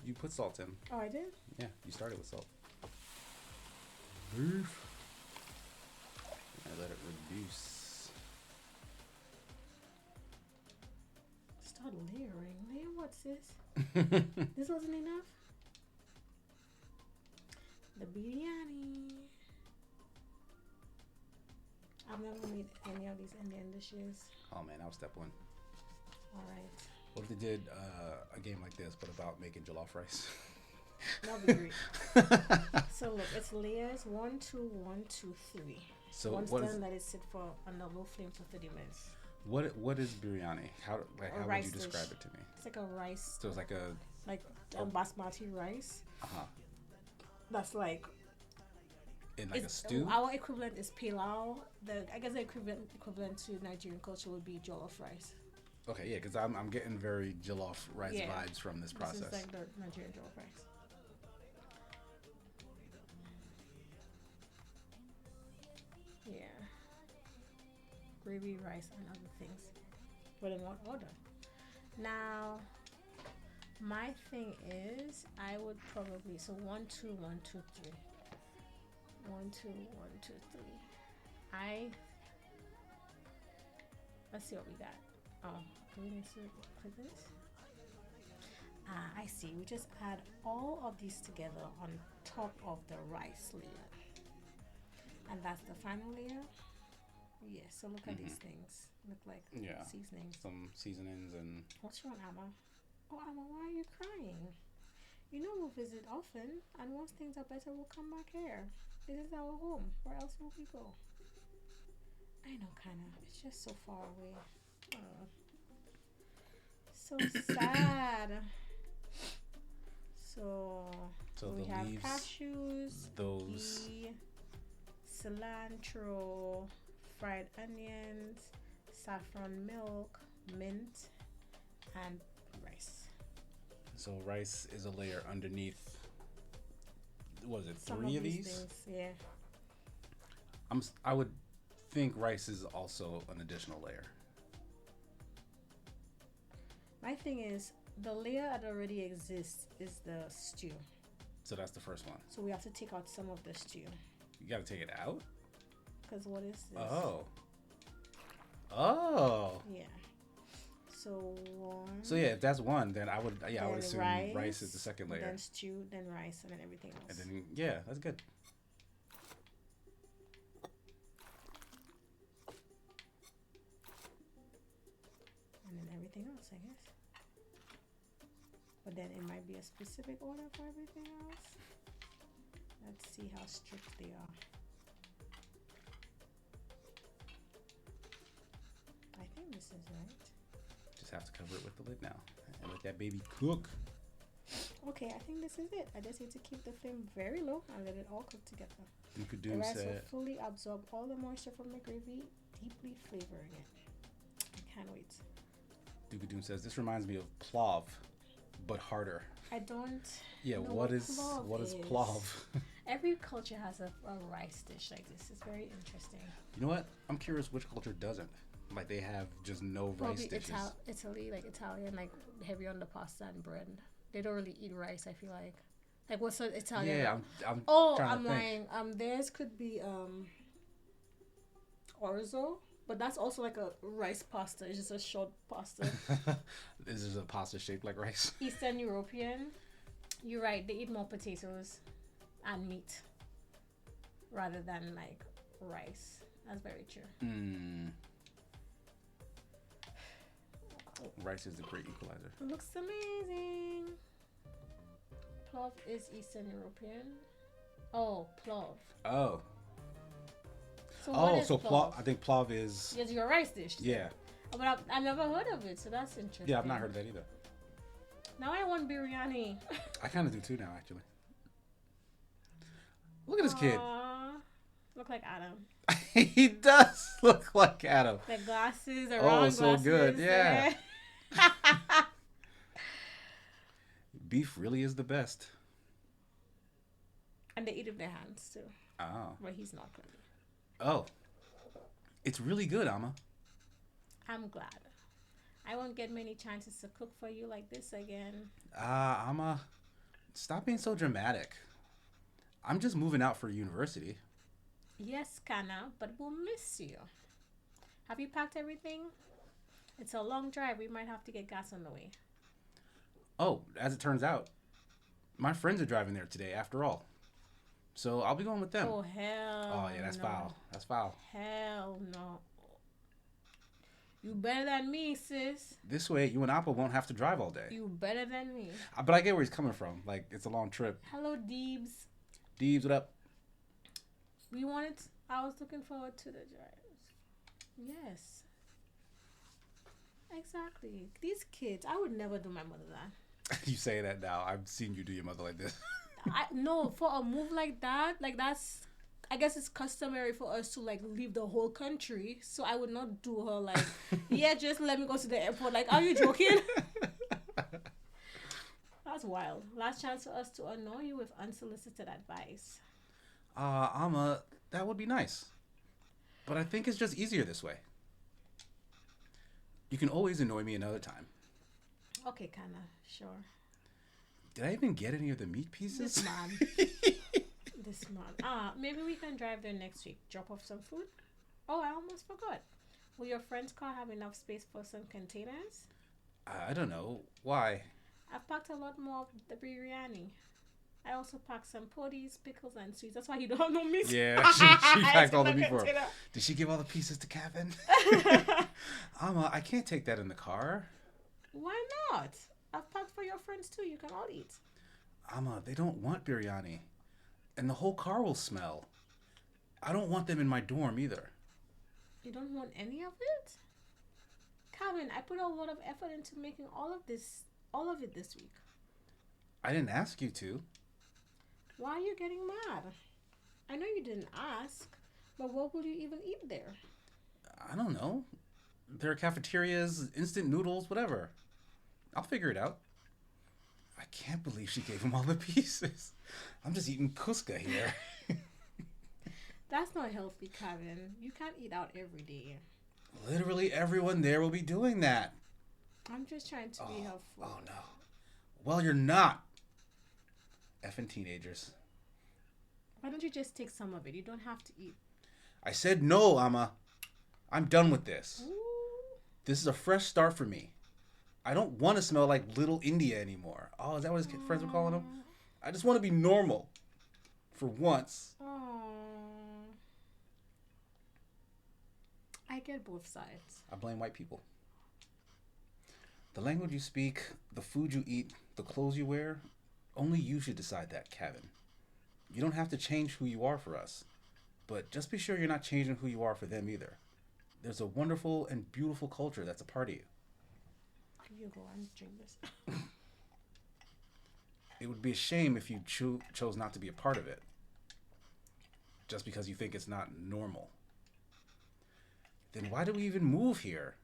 You put salt in. Oh, I did? Yeah, you started with salt. Beef. And let it reduce. Start layering. Layer what's this? This wasn't enough? The biryani. I've never made any of these Indian dishes. Oh man, that was step one. Alright. What if they did a game like this, but about making jollof rice? That'll be great. So look, it's layers 1, 2, 1, 2, 3. So Once what done, is let it sit for on the low flame for 30 minutes. what is biryani? How A would rice you dish. describe it to me? It's like a rice, So it's like a like a basmati rice. That's like in like a it's, stew. our equivalent is pilau. I guess the equivalent to Nigerian culture would be jollof rice. Okay, yeah, because I'm getting very jollof rice Yeah. vibes from this process. This is like the Nigerian jollof rice. Yeah. Gravy, rice, and other things. But in what order? Now, my thing is, I would probably so 1, 2, 1, 2, 3. 1, 2, 1, 2, 3. Let's see what we got. Oh, do we need to put this? I see. We just add all of these together on top of the rice layer. And that's the final layer. Yeah, so look at these things. Look like seasonings. Some seasonings and What's wrong, Amma? Oh, Amma, why are you crying? You know we'll visit often, and once things are better, we'll come back here. This is our home. Where else will we go? I know, kinda. It's just so far away. Oh. So sad. So we the have leaves, cashews, those ghee, cilantro, fried onions, saffron milk, mint, and rice. so rice is a layer underneath. What is it? Some Three of these? things, yeah. I would think rice is also an additional layer. My thing is, the layer that already exists is the stew. So that's the first one. So we have to take out some of the stew. You got to take it out. Because what is this? Oh. Yeah. So one. So yeah, if that's one, then I would then assume rice is the second layer. Then stew, then rice, and then everything else. And then yeah, that's good. And then everything else, I guess. But then it might be a specific order for everything else. Let's see how strict they are. I think this is right. Just have to cover it with the lid now and let that baby cook. Okay, I think this is it. I just need to keep the flame very low and let it all cook together. Duke The Doom rice will said, fully absorb all the moisture from the gravy, deeply flavoring it. I can't wait. Duke Doom says, this reminds me of plov, but harder. I don't Yeah, know what is plov plov? Every culture has a rice dish like this. It's very interesting. You know what? I'm curious which culture doesn't. Like they have just no rice Probably dishes. Italy, like Italian, like heavy on the pasta and bread. They don't really eat rice. I feel like. Like what's the Italian? Yeah, I'm Oh, trying to I'm think. lying. Theirs could be orzo, but that's also like a rice pasta. It's just a short pasta. This is a pasta shaped like rice. Eastern European. You're right. They eat more potatoes and meat rather than like rice. That's very true. Mm. Rice is the great equalizer. It looks amazing. Plov is Eastern European. Oh, plov. Oh. So what is so plov? I think plov is. Yes, your rice dish. Yeah. Oh, but I've never heard of it, so that's interesting. Yeah, I've not heard of that either. Now I want biryani. I kind of do too now, actually. Look at this kid. Look like Adam. He does look like Adam. The glasses, the Oh, round so glasses. good. Yeah. Beef really is the best. And they eat with their hands too. Oh. But he's not clearly. Oh. It's really good, Amma. I'm glad. I won't get many chances to cook for you like this again. Amma, stop being so dramatic. I'm just moving out for university. Yes, Kana, but we'll miss you. Have you packed everything? It's a long drive. We might have to get gas on the way. Oh, as it turns out, my friends are driving there today after all. So I'll be going with them. Oh, hell Oh, yeah, that's no. foul. That's foul. Hell no. You better than me, sis. This way, you and Appa won't have to drive all day. You better than me. But I get where he's coming from. Like, it's a long trip. Hello, Deebs. Deebs, what up? I was looking forward to the drive. Yes. Exactly. These kids, I would never do my mother that. You say that now. I've seen you do your mother like this. No, for a move like that, like that's, I guess it's customary for us to like leave the whole country. So I would not do her like, yeah, just let me go to the airport. Like, are you joking? That's wild. Last chance for us to annoy you with unsolicited advice. Amma, that would be nice. But I think it's just easier this way. You can always annoy me another time. Okay, kinda, sure. Did I even get any of the meat pieces? This man. This man. Maybe we can drive there next week. Drop off some food. Oh, I almost forgot. Will your friend's car have enough space for some containers? I don't know. Why? I've packed a lot more of the biryani. I also packed some potties, pickles, and sweets. That's why you don't have no meat. Yeah, she packed all the meat for him. container. Did she give all the pieces to Kevin? Amma, I can't take that in the car. Why not? I've packed for your friends too. You can all eat. Amma, they don't want biryani. And the whole car will smell. I don't want them in my dorm either. You don't want any of it? Calvin, I put a lot of effort into making all of it this week. I didn't ask you to. Why are you getting mad? I know you didn't ask, but what will you even eat there? I don't know. There are cafeterias, instant noodles, whatever. I'll figure it out. I can't believe she gave him all the pieces. I'm just eating Cusca here. That's not healthy, Calvin. You can't eat out every day. Literally everyone there will be doing that. I'm just trying to be helpful. Oh, no. Well, you're not. Effing teenagers. Why don't you just take some of it? You don't have to eat. I said no, Amma. I'm done with this. Ooh. This is a fresh start for me. I don't want to smell like Little India anymore. Oh, is that what his friends were calling him? I just want to be normal. For once. Aww. I get both sides. I blame white people. The language you speak, the food you eat, the clothes you wear, only you should decide that, Kevin. You don't have to change who you are for us. But just be sure you're not changing who you are for them either. There's a wonderful and beautiful culture that's a part of you. You go and drink this. It would be a shame if you chose not to be a part of it. Just because you think it's not normal. Then why do we even move here?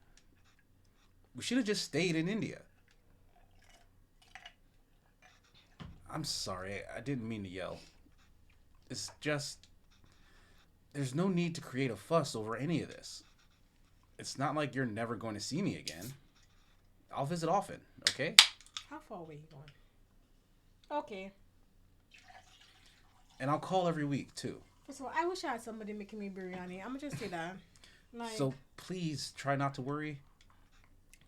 We should have just stayed in India. I'm sorry, I didn't mean to yell. It's just there's no need to create a fuss over any of this. It's not like you're never going to see me again. I'll visit often, okay? How far away you going? Okay. And I'll call every week too. First of all, I wish I had somebody making me biryani. I'm gonna just say that. Like, so please try not to worry.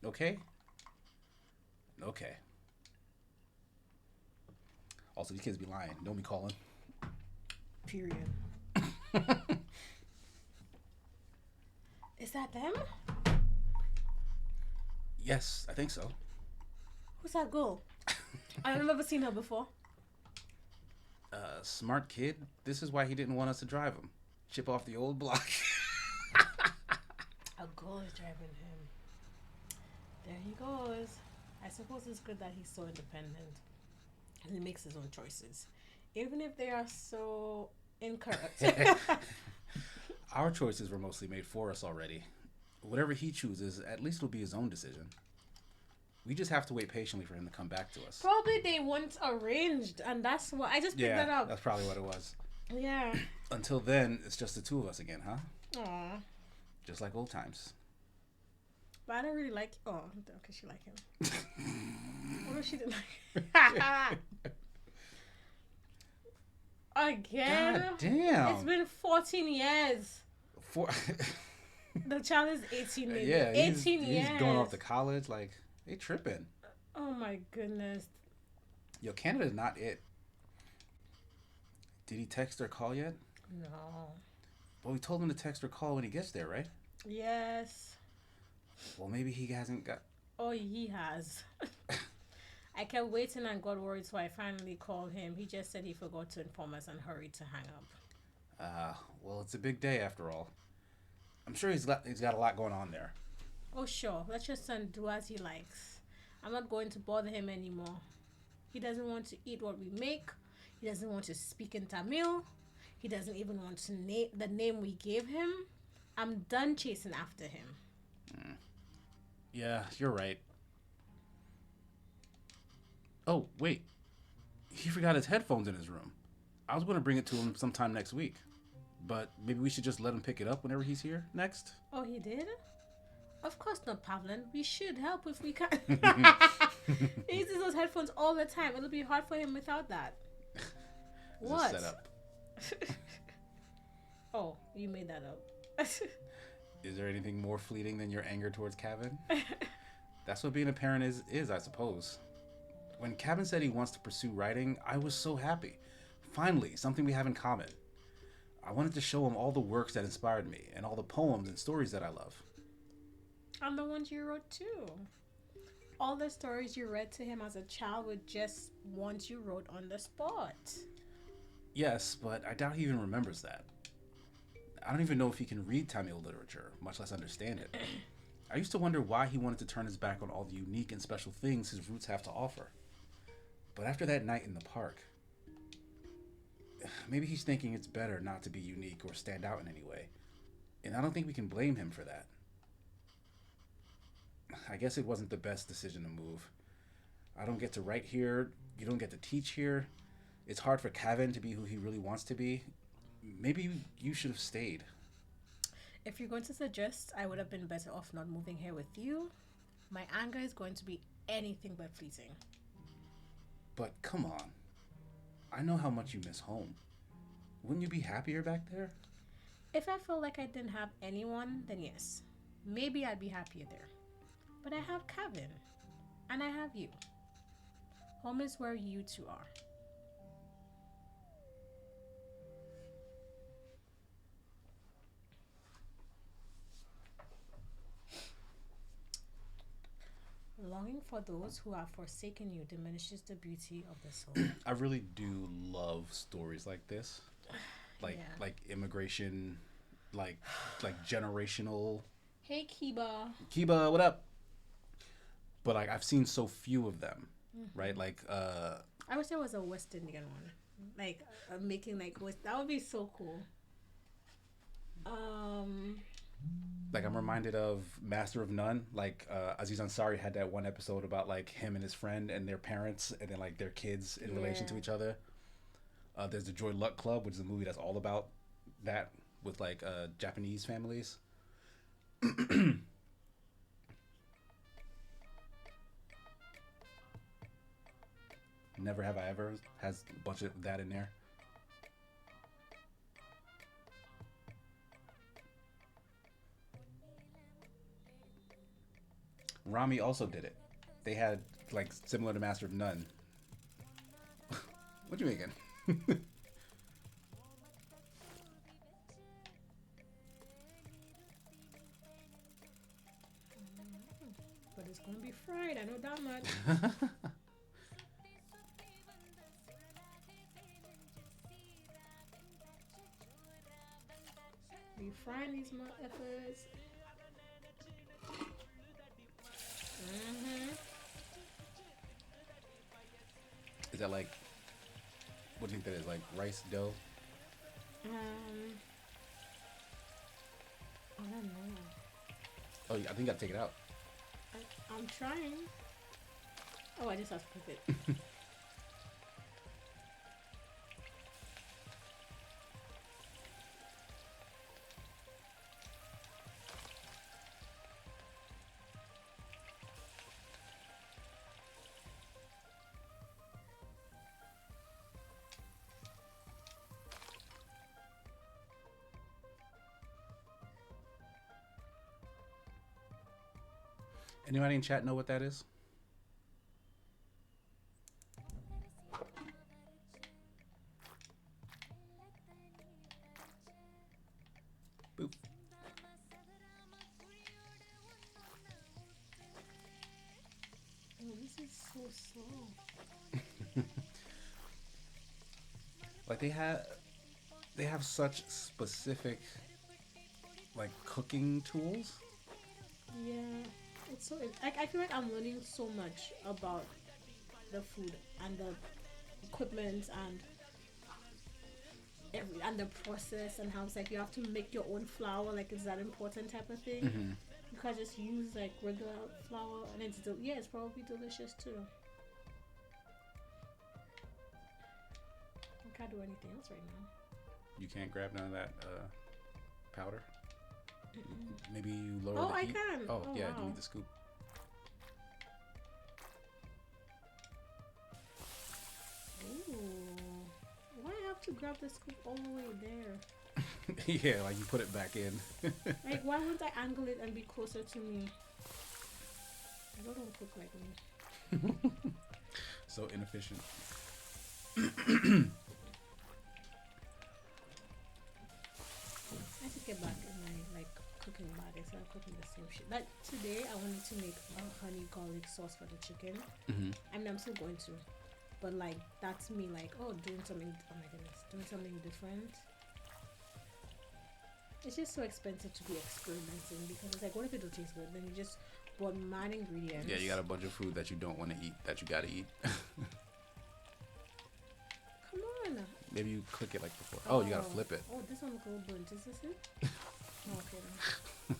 Okay? Okay. Also, these kids be lying. Don't be calling. Period. Is that them? Yes, I think so. Who's that girl? I've never seen her before. Smart kid. This is why he didn't want us to drive him. Chip off the old block. A girl is driving him. There he goes. I suppose it's good that he's so independent. And he makes his own choices. Even if they are so incorrect. Our choices were mostly made for us already. Whatever he chooses, at least it'll be his own decision. We just have to wait patiently for him to come back to us. Probably they weren't arranged, and that's what I just picked that up. That's probably what it was. Yeah. Until then, it's just the two of us again, huh? Aw. Just like old times. But I don't really like. Oh, okay, she like him. What if she didn't like? Again? God damn. It's been 14 years. The child is 18, maybe. Yeah, 18 years. He's going off to college. Like, they tripping. Oh my goodness. Yo, Canada's not it. Did he text or call yet? No. Well, we told him to text or call when he gets there, right? Yes. Well, maybe he hasn't got... Oh, he has. I kept waiting and got worried, so I finally called him. He just said he forgot to inform us and hurried to hang up. Well, it's a big day after all. I'm sure he's got a lot going on there. Oh, sure. Let your son do as he likes. I'm not going to bother him anymore. He doesn't want to eat what we make. He doesn't want to speak in Tamil. He doesn't even want to name the name we gave him. I'm done chasing after him. Yeah, you're right. Oh, wait. He forgot his headphones in his room. I was going to bring it to him sometime next week. But maybe we should just let him pick it up whenever he's here next. Oh, he did? Of course not, Pavlin. We should help if we can. He uses those headphones all the time. It'll be hard for him without that. What? Set up. Oh, you made that up. Is there anything more fleeting than your anger towards Kevin? That's what being a parent is, I suppose. When Kevin said he wants to pursue writing, I was so happy. Finally, something we have in common. I wanted to show him all the works that inspired me and all the poems and stories that I love. And the ones you wrote too. All the stories you read to him as a child were just ones you wrote on the spot. Yes, but I doubt he even remembers that. I don't even know if he can read Tamil literature, much less understand it. I used to wonder why he wanted to turn his back on all the unique and special things his roots have to offer. But after that night in the park, maybe he's thinking it's better not to be unique or stand out in any way. And I don't think we can blame him for that. I guess it wasn't the best decision to move. I don't get to write here. You don't get to teach here. It's hard for Kevin to be who he really wants to be. Maybe you should have stayed. If you're going to suggest I would have been better off not moving here with you, my anger is going to be anything but fleeting. But come on. I know how much you miss home. Wouldn't you be happier back there? If I felt like I didn't have anyone, then yes. Maybe I'd be happier there. But I have Kevin. And I have you. Home is where you two are. Longing for those who have forsaken you diminishes the beauty of the soul. I really do love stories like this. Like immigration, like generational. Hey, Kiba. Kiba, what up? But like I've seen so few of them, right? Like I wish there was a West Indian one. Like making like West, that would be so cool. Like I'm reminded of Master of None. Like Aziz Ansari had that one episode about like him and his friend and their parents and then like their kids in relation to each other. There's the Joy Luck Club, which is a movie that's all about that with like Japanese families. Never Have I Ever has a bunch of that in there. Rami also did it. They had like similar to Master of None. What you making? But it's gonna be fried. I know that much. We frying these motherfuckers. Mm-hmm. Is that like, what do you think that is? Like rice dough? Um, I don't know. Oh, I think you gotta take it out. I'm trying. Oh, I just have to cook it. Anybody in chat know what that is? Boop. Oh, this is so slow. Like they have such specific like cooking tools. Yeah, it's so. I feel like I'm learning so much about the food and the equipment and the process and how it's like you have to make your own flour, like it's that important type of thing. Mm-hmm. You can't just use like regular flour, and it's probably delicious too. I can't do anything else right now. You can't grab none of that powder. Maybe you lower Oh, the I heat. can. Oh, yeah, wow. you need the scoop. Ooh. Why have to grab the scoop all the way there? Yeah, like you put it back in. Like, why wouldn't I angle it and be closer to me? I don't cook like me. So inefficient. I should get back in my like cooking bag instead of cooking the same shit. Like today, I wanted to make a honey garlic sauce for the chicken. Mm-hmm. I mean, I'm still going to, but like that's me like doing something. Oh my goodness, doing something different. It's just so expensive to be experimenting because it's like, what if it don't taste good? Then you just bought mad ingredients. Yeah, you got a bunch of food that you don't want to eat that you gotta eat. Come on. Maybe you click it like before. Oh, you gotta flip it. Oh, this one looks a little burnt. Is this it? Oh, okay. Then.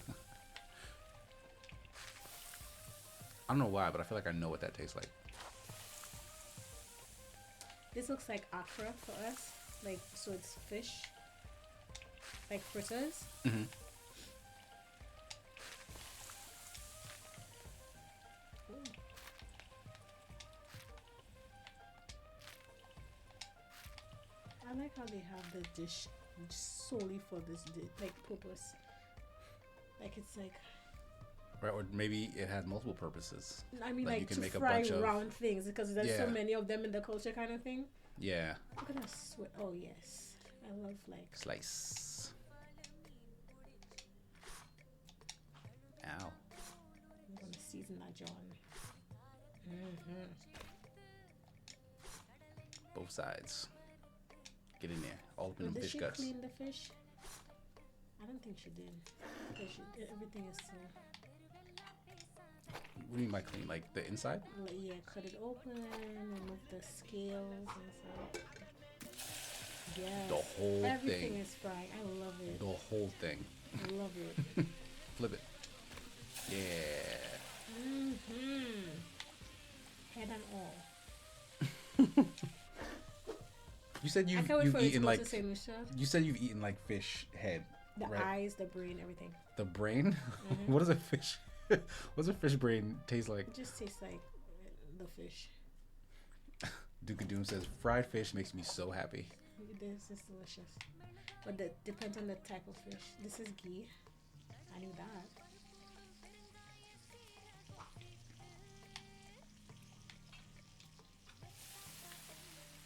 I don't know why, but I feel like I know what that tastes like. This looks like okra for us. Like, so it's fish. Like fritters. Mm-hmm. I like how they have the dish solely for this like purpose. Like it's like. Right, or maybe it has multiple purposes. I mean, like like you can to make fry a bunch round things because there's so Yeah. many of them in the culture, kind of thing. Yeah. Look at that sweat. Oh yes, I love like. Slice. Ow. I'm gonna season that John. Mm-hmm. Both sides. Get in there. All up in But the did fish she guts. clean the fish? I don't think she did. Because everything is so. What do you mean by clean? Like the inside? Like, yeah, cut it open, remove the scales and stuff. Yes. The whole Everything thing. is fried. I love it. The whole thing. I love it. Flip it. Yeah. Mm-hmm. Head and all. You said I you've can't wait for eaten it like to say Michelle. you said you've eaten like fish head, The right? eyes, the brain, everything. The brain? Mm-hmm. What does a fish? What's a fish brain taste like? It just tastes like the fish. Duke Doom says fried fish makes me so happy. This is delicious, but it depends on the type of fish. This is ghee. I knew that.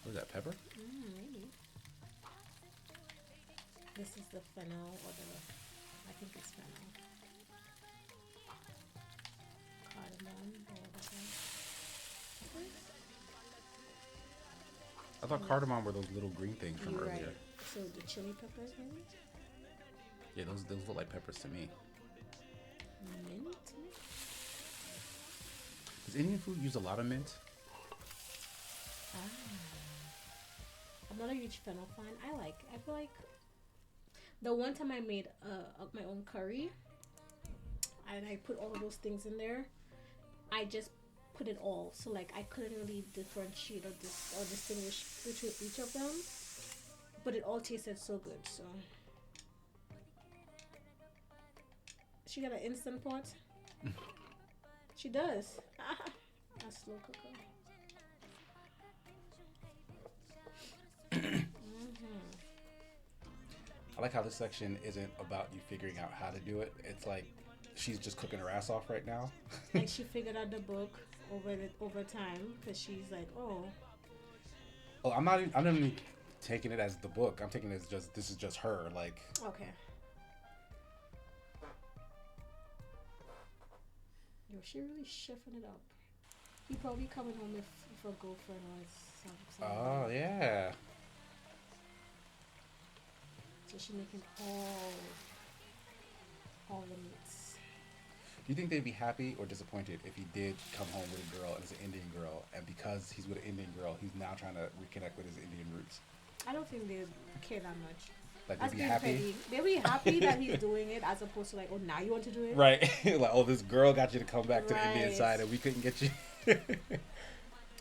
What is that? Pepper? Maybe. This is the fennel or the. I think it's fennel. Cardamom or whatever. I thought cardamom were those little green things from You're earlier. right. So the chili peppers, maybe? Yeah, those look like peppers to me. Mint? Does Indian food use a lot of mint? Ah. I'm not a huge fennel fan. I feel like the one time I made my own curry and I put all of those things in there, I just put it all. So like I couldn't really differentiate or distinguish between each of them. But it all tasted so good, so she got an instant pot. She does. A slow cooker. I like how this section isn't about you figuring out how to do it. It's like she's just cooking her ass off right now. Like she figured out the book over time because she's like, oh. Oh, I'm not even taking it as the book. I'm taking it as this is just her. Like. Okay. Yo, she really chefing it up. He probably coming home with a girlfriend or something. Oh yeah. So she making all the meats. Do you think they'd be happy or disappointed if he did come home with a girl and it's an Indian girl, and because he's with an Indian girl, he's now trying to reconnect with his Indian roots? I don't think they care that much. Like That's they'd be happy. petty. They'd be happy that he's doing it as opposed to like, oh, now you want to do it? Right. Like, oh, this girl got you to come back to the Right. Indian side and we couldn't get you.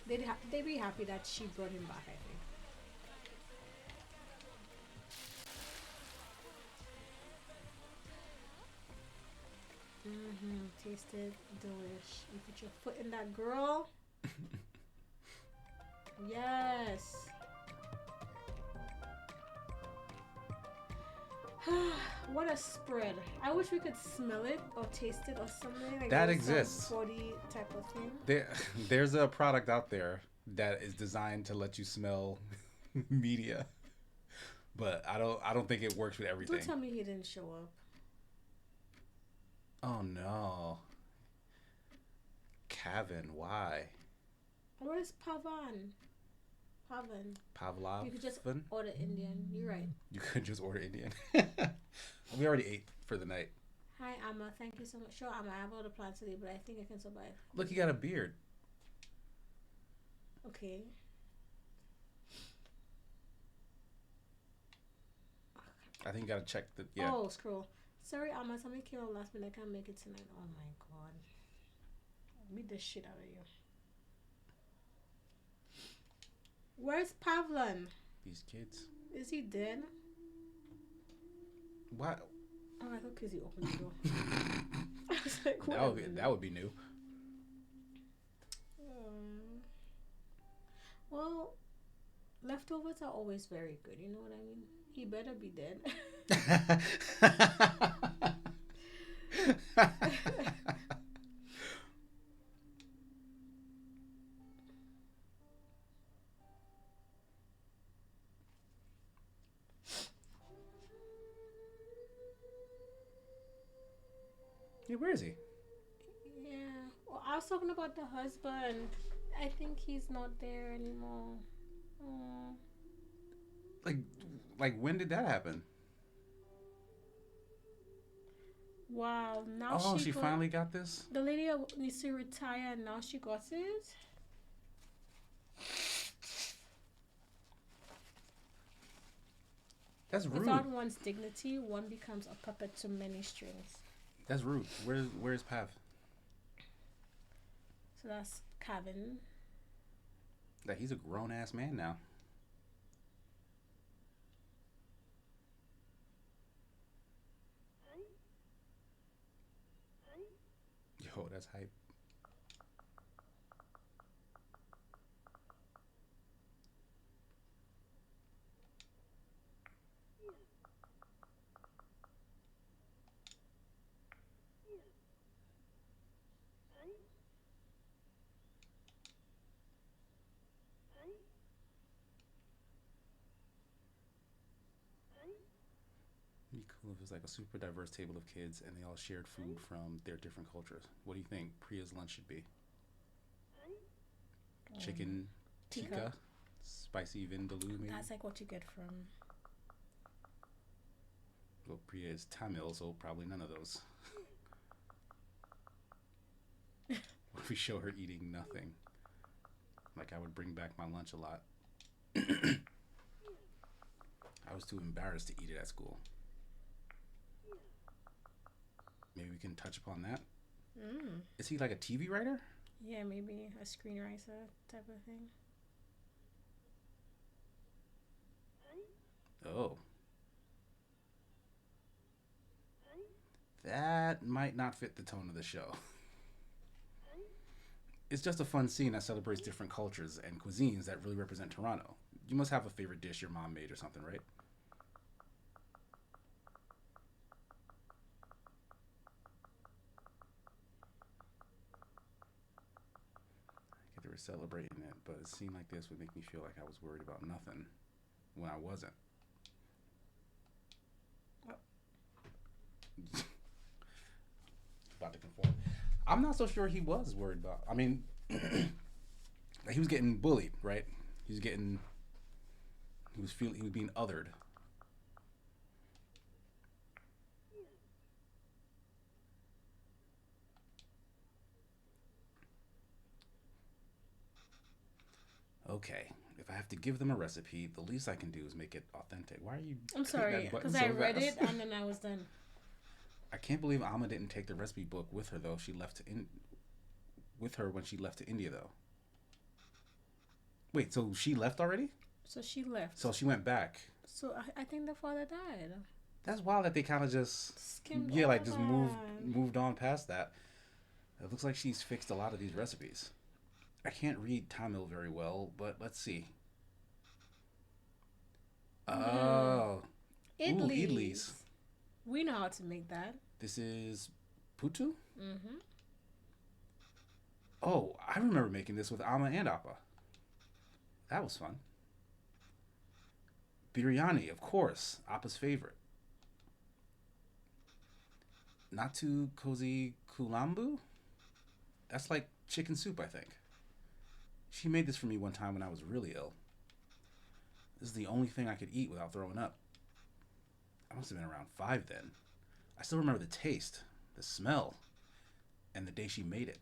They'd be happy that she brought him back, I think. Tasted delish. You put your foot in that, girl. Yes. What a spread. I wish we could smell it or taste it or something. Like That exists. 40 type of thing. There's a product out there that is designed to let you smell media, but I don't think it works with everything. Don't tell me he didn't show up. Oh no. Kevin, why? Where's Pavan? Pavlov? You could just order Indian. You're right. You could just order Indian. We already ate for the night. Hi, Amma. Thank you so much. Sure, Amma. I have all the plans today, but I think I can survive. Look, you got a beard. Okay. I think you gotta check the. Yeah. Oh, scroll. Sorry, Amma. Something came out last minute. I can't make it tonight. Oh my god. Beat the shit out of you. Where's Pavlon? These kids. Is he dead? What? Oh, I thought Kizzy opened the door. I was like, That would be new. Well, leftovers are always very good. You know what I mean? He better be dead. Yeah, where is he? Yeah. Well, I was talking about the husband. I think he's not there anymore. Oh. Like when did that happen? Wow. Now Oh, she finally got this? The lady needs to retire and now she got it? That's rude. Without one's dignity, one becomes a puppet to many strings. That's rude. Where's Pav? So that's Kevin. Like he's a grown ass man now. Oh, that's hype. It'd be cool if it was like a super diverse table of kids and they all shared food from their different cultures. What do you think Priya's lunch should be? Chicken tikka, spicy vindaloo, maybe. That's like what you get from. Well, Priya is Tamil, so probably none of those. What if we show her eating nothing? Like I would bring back my lunch a lot. I was too embarrassed to eat it at school. Maybe we can touch upon that. Is he like a TV writer? Yeah, maybe a screenwriter type of thing. Oh. That might not fit the tone of the show. It's just a fun scene that celebrates different cultures and cuisines that really represent Toronto. You must have a favorite dish your mom made or something, right? I get they were celebrating it, but a scene like this would make me feel like I was worried about nothing when I wasn't. About to conform. I'm not so sure he was worried about. I mean, he was getting bullied, right? He was being othered. Okay, if I have to give them a recipe, the least I can do is make it authentic. Why are you? I'm sorry, because I read it and then I was done. I can't believe Alma didn't take the recipe book with her though. She left with her when she left to India though. Wait, so she left already? So she left. So she went back. So I think the father died. That's wild that they kind of just Skimmed just moved on past that. It looks like she's fixed a lot of these recipes. I can't read Tamil very well, but let's see. Oh, idlis. We know how to make that. This is putu? Mm-hmm. Oh, I remember making this with Amma and Appa. That was fun. Biryani, of course. Appa's favorite. Natu Kozi Kulambu? That's like chicken soup, I think. She made this for me one time when I was really ill. This is the only thing I could eat without throwing up. I must have been around 5 then. I still remember the taste, the smell, and the day she made it.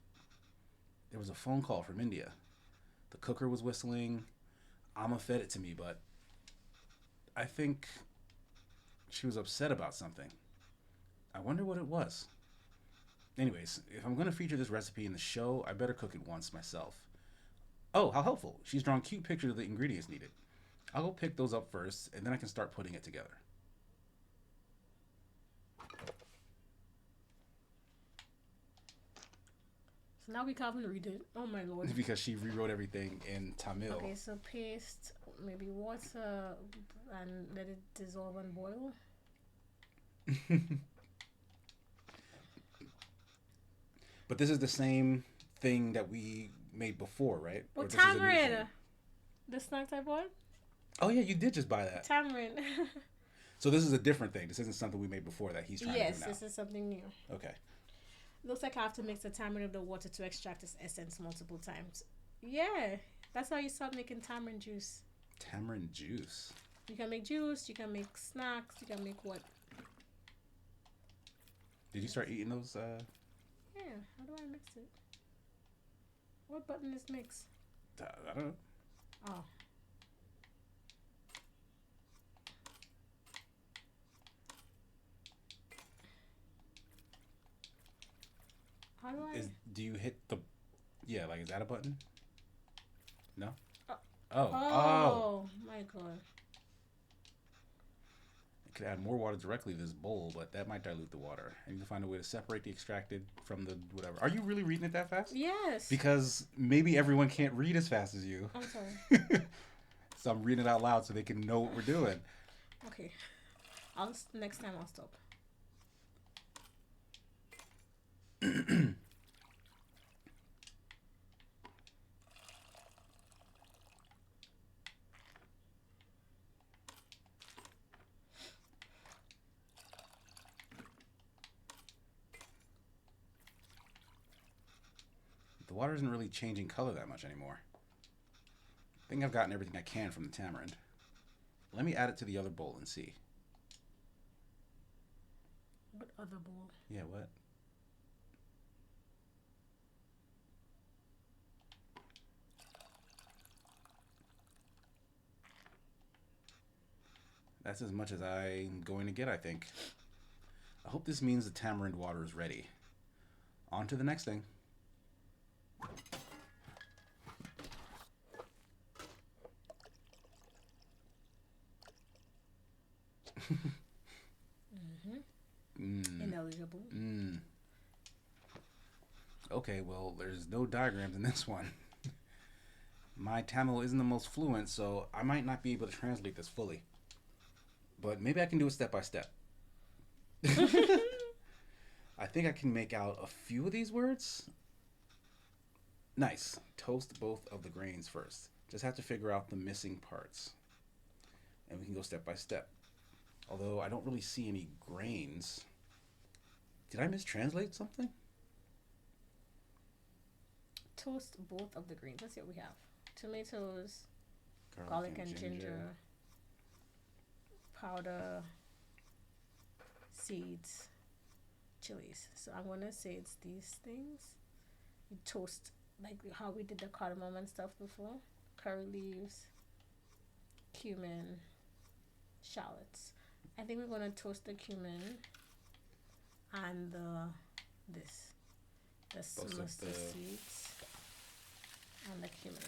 There was a phone call from India. The cooker was whistling. Amma fed it to me, but I think she was upset about something. I wonder what it was. Anyways, if I'm going to feature this recipe in the show, I better cook it once myself. Oh, how helpful. She's drawn cute pictures of the ingredients needed. I'll go pick those up first, and then I can start putting it together. So now we can't even read it. Oh my lord. Because she rewrote everything in Tamil. Okay, so paste maybe water and let it dissolve and boil. But this is the same thing that we made before, right? Well, tamarind. The snacks I bought? Oh yeah, you did just buy that. Tamarind. So this is a different thing. This isn't something we made before that he's trying to do now. Yes, this is something new. Okay. Looks like I have to mix the tamarind with the water to extract its essence multiple times. Yeah, that's how you start making tamarind juice. Tamarind juice. You can make juice, you can make snacks, you can make what? Did you start eating those? Yeah, how do I mix it? What button is mix? I don't know. Oh. How do I? Do you hit the? Yeah, like is that a button? No. Oh my god. could add more water directly to this bowl, but that might dilute the water. I need to find a way to separate the extracted from the whatever. Are you really reading it that fast? Yes. Because maybe everyone can't read as fast as you. I'm sorry. So I'm reading it out loud so they can know what we're doing. Okay. Next time I'll stop. The water isn't really changing color that much anymore. I think I've gotten everything I can from the tamarind. Let me add it to the other bowl and see. What other bowl? Yeah, what? That's as much as I'm going to get, I think. I hope this means the tamarind water is ready. On to the next thing. Ineligible. Okay, well, there's no diagrams in this one. My Tamil isn't the most fluent, so I might not be able to translate this fully. But maybe I can do it step by step. I think I can make out a few of these words. Nice. Toast both of the grains first. Just have to figure out the missing parts. And we can go step by step. Although I don't really see any grains. Did I mistranslate something? Toast both of the greens. Let's see what we have. Tomatoes, garlic and ginger, powder, seeds, chilies. So I'm going to say it's these things. You toast, like how we did the cardamom and stuff before. Curry leaves, cumin, shallots. I think we're going to toast the cumin and the mustard seeds and the cumin.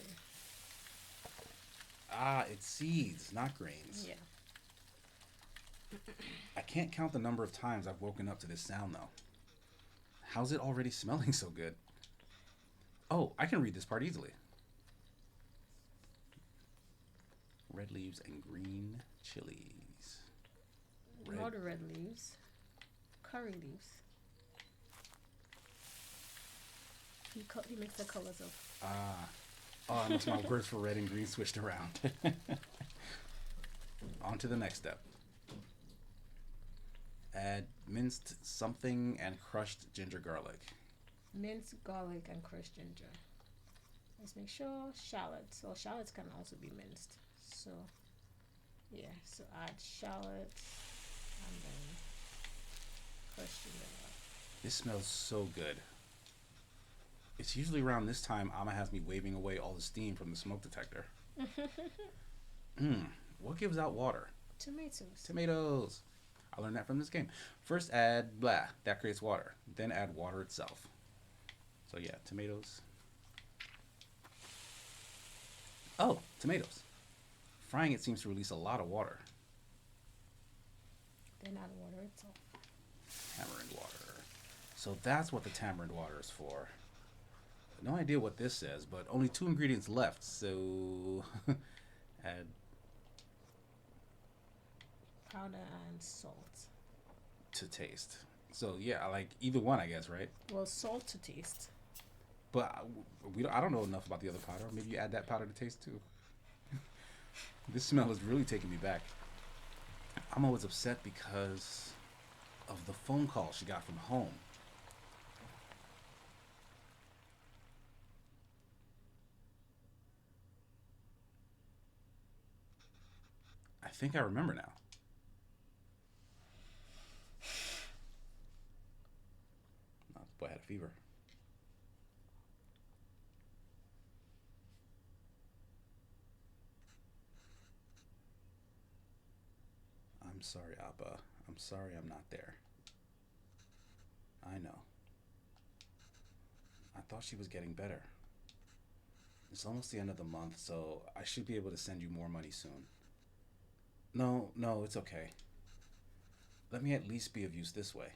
Ah, it's seeds, not grains. Yeah. I can't count the number of times I've woken up to this sound, though. How's it already smelling so good? Oh, I can read this part easily. Red leaves and green chilies. Not the red leaves. Curry leaves. He makes the colors of. Oh, that makes my words for red and green switched around. On to the next step. Add minced something and crushed ginger garlic. Minced garlic and crushed ginger. Let's make sure shallots. Well, shallots can also be minced. So, yeah. So add shallots and then crushed ginger garlic. This smells so good. It's usually around this time Amma has me waving away all the steam from the smoke detector. What gives out water? Tomatoes. I learned that from this game. First add blah. That creates water. Then add water itself. So yeah, tomatoes. Oh, tomatoes. Frying it seems to release a lot of water. Then add water itself. Tamarind water. So that's what the tamarind water is for. No idea what this says, but only 2 ingredients left, so add powder and salt to taste. So yeah, I like either one, I guess, right? Well, salt to taste. But I don't know enough about the other powder. Maybe you add that powder to taste too. This smell is really taking me back. I'm always upset because of the phone call she got from home. I think I remember now. Oh, this boy had a fever. I'm sorry, Appa. I'm sorry I'm not there. I know. I thought she was getting better. It's almost the end of the month, so I should be able to send you more money soon. No, it's okay. let me at least be of use this way.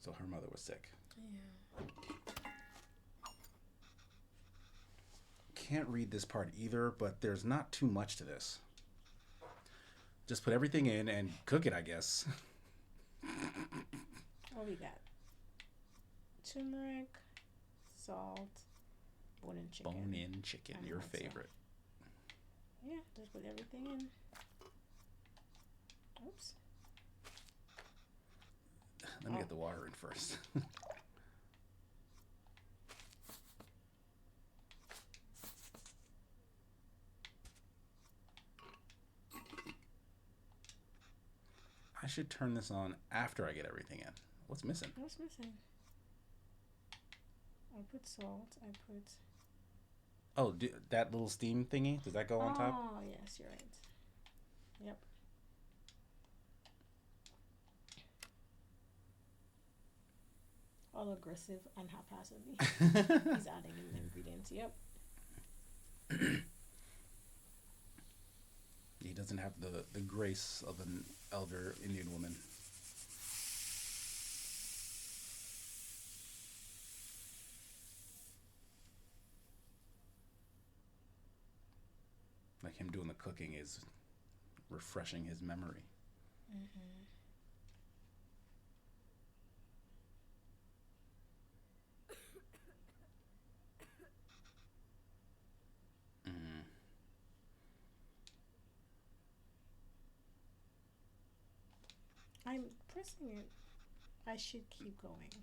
So her mother was sick. Yeah. Can't read this part either, but there's not too much to this. Just put everything in and cook it, I guess. What we got? Turmeric, salt, bone-in chicken. Bone-in chicken, and your hot sauce. favorite. Yeah, just put everything in. Oops. Let me get the water in first. I should turn this on after I get everything in. What's missing? What's missing? I put salt. I put. Oh, that little steam thingy? Does that go on top? Oh, yes, you're right. Yep. All aggressive and haphazardly. He's adding in the ingredients. Yep. He doesn't have the grace of an elder Indian woman. Like him doing the cooking is refreshing his memory. Mm-hmm. Mm. I'm pressing it. I should keep going.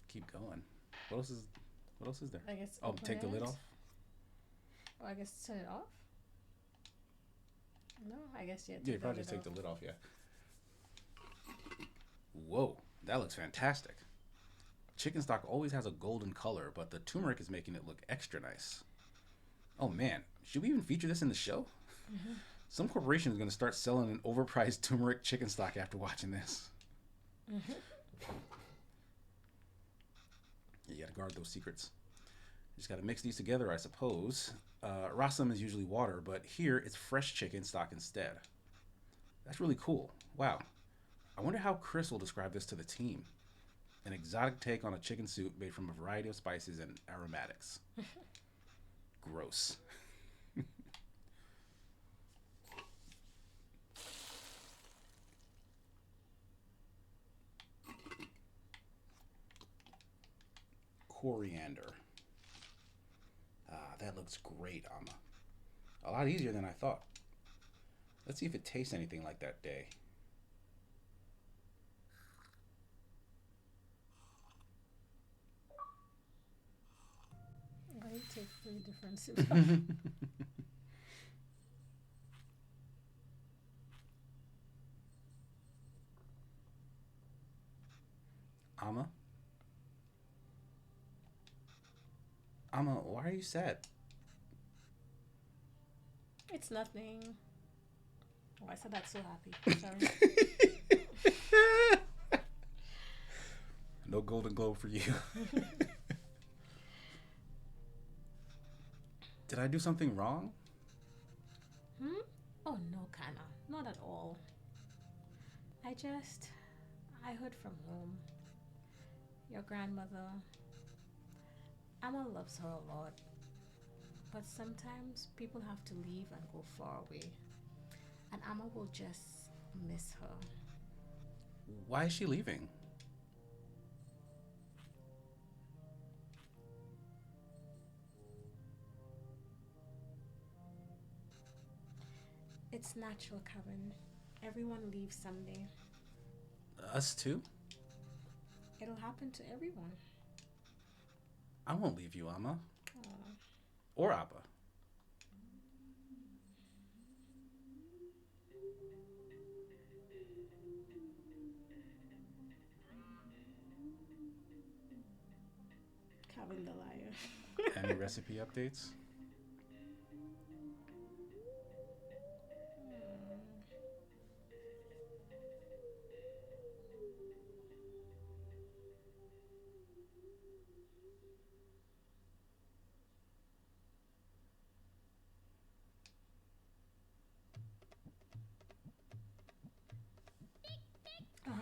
Keep going. What else is? What else is there? I guess. Oh, take the lid off. Oh, I guess turn it off. No, I guess Yeah, you probably just take the lid off. Yeah. Whoa, that looks fantastic. Chicken stock always has a golden color, but the turmeric is making it look extra nice. Oh man, should we even feature this in the show? Mm-hmm. Some corporation is going to start selling an overpriced turmeric chicken stock after watching this. Mm-hmm. You got to guard those secrets. You just got to mix these together, I suppose. Rasam is usually water, but here it's fresh chicken stock instead. That's really cool. Wow. I wonder how Chris will describe this to the team. An exotic take on a chicken soup made from a variety of spices and aromatics. Gross. Coriander. Ah, that looks great, Amma. A lot easier than I thought. Let's see if it tastes anything like that day. Why you take 3 different soups? Amma? Amma, why are you sad? It's nothing. Oh, I said that so happy. Sorry. No Golden Globe for you. Did I do something wrong? Oh no, kinda. Not at all. I heard from home. Your grandmother. Amma loves her a lot. But sometimes people have to leave and go far away. And Amma will just miss her. Why is she leaving? It's natural, Kevin. Everyone leaves someday. Us too? It'll happen to everyone. I won't leave you, Amma. Aw. Or Abba. Kevin the liar. Any recipe updates?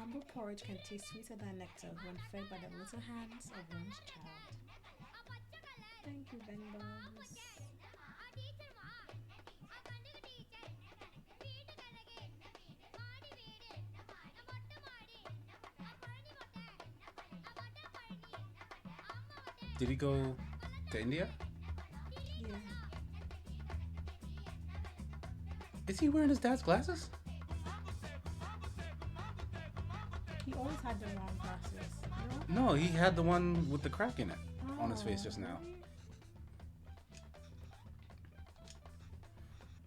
Bamboo porridge can taste sweeter than nectar when fed by the little hands of one's child. Thank you, Bengals. Did he go to India? Yeah. Is he wearing his dad's glasses? He always had the round glasses. No, he had the one with the crack in it on his face just now. Really?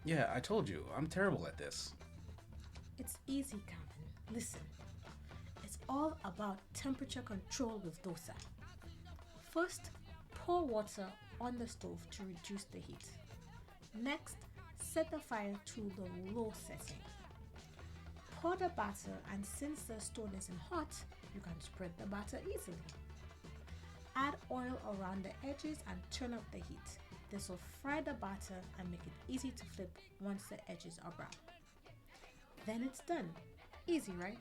Yeah, I told you, I'm terrible at this. It's easy, Calvin. Listen. It's all about temperature control with dosa. First, pour water on the stove to reduce the heat. Next, set the fire to the low setting. Pour the batter, and since the stone isn't hot, you can spread the batter easily. Add oil around the edges and turn up the heat. This will fry the batter and make it easy to flip once the edges are brown. Then it's done. Easy, right?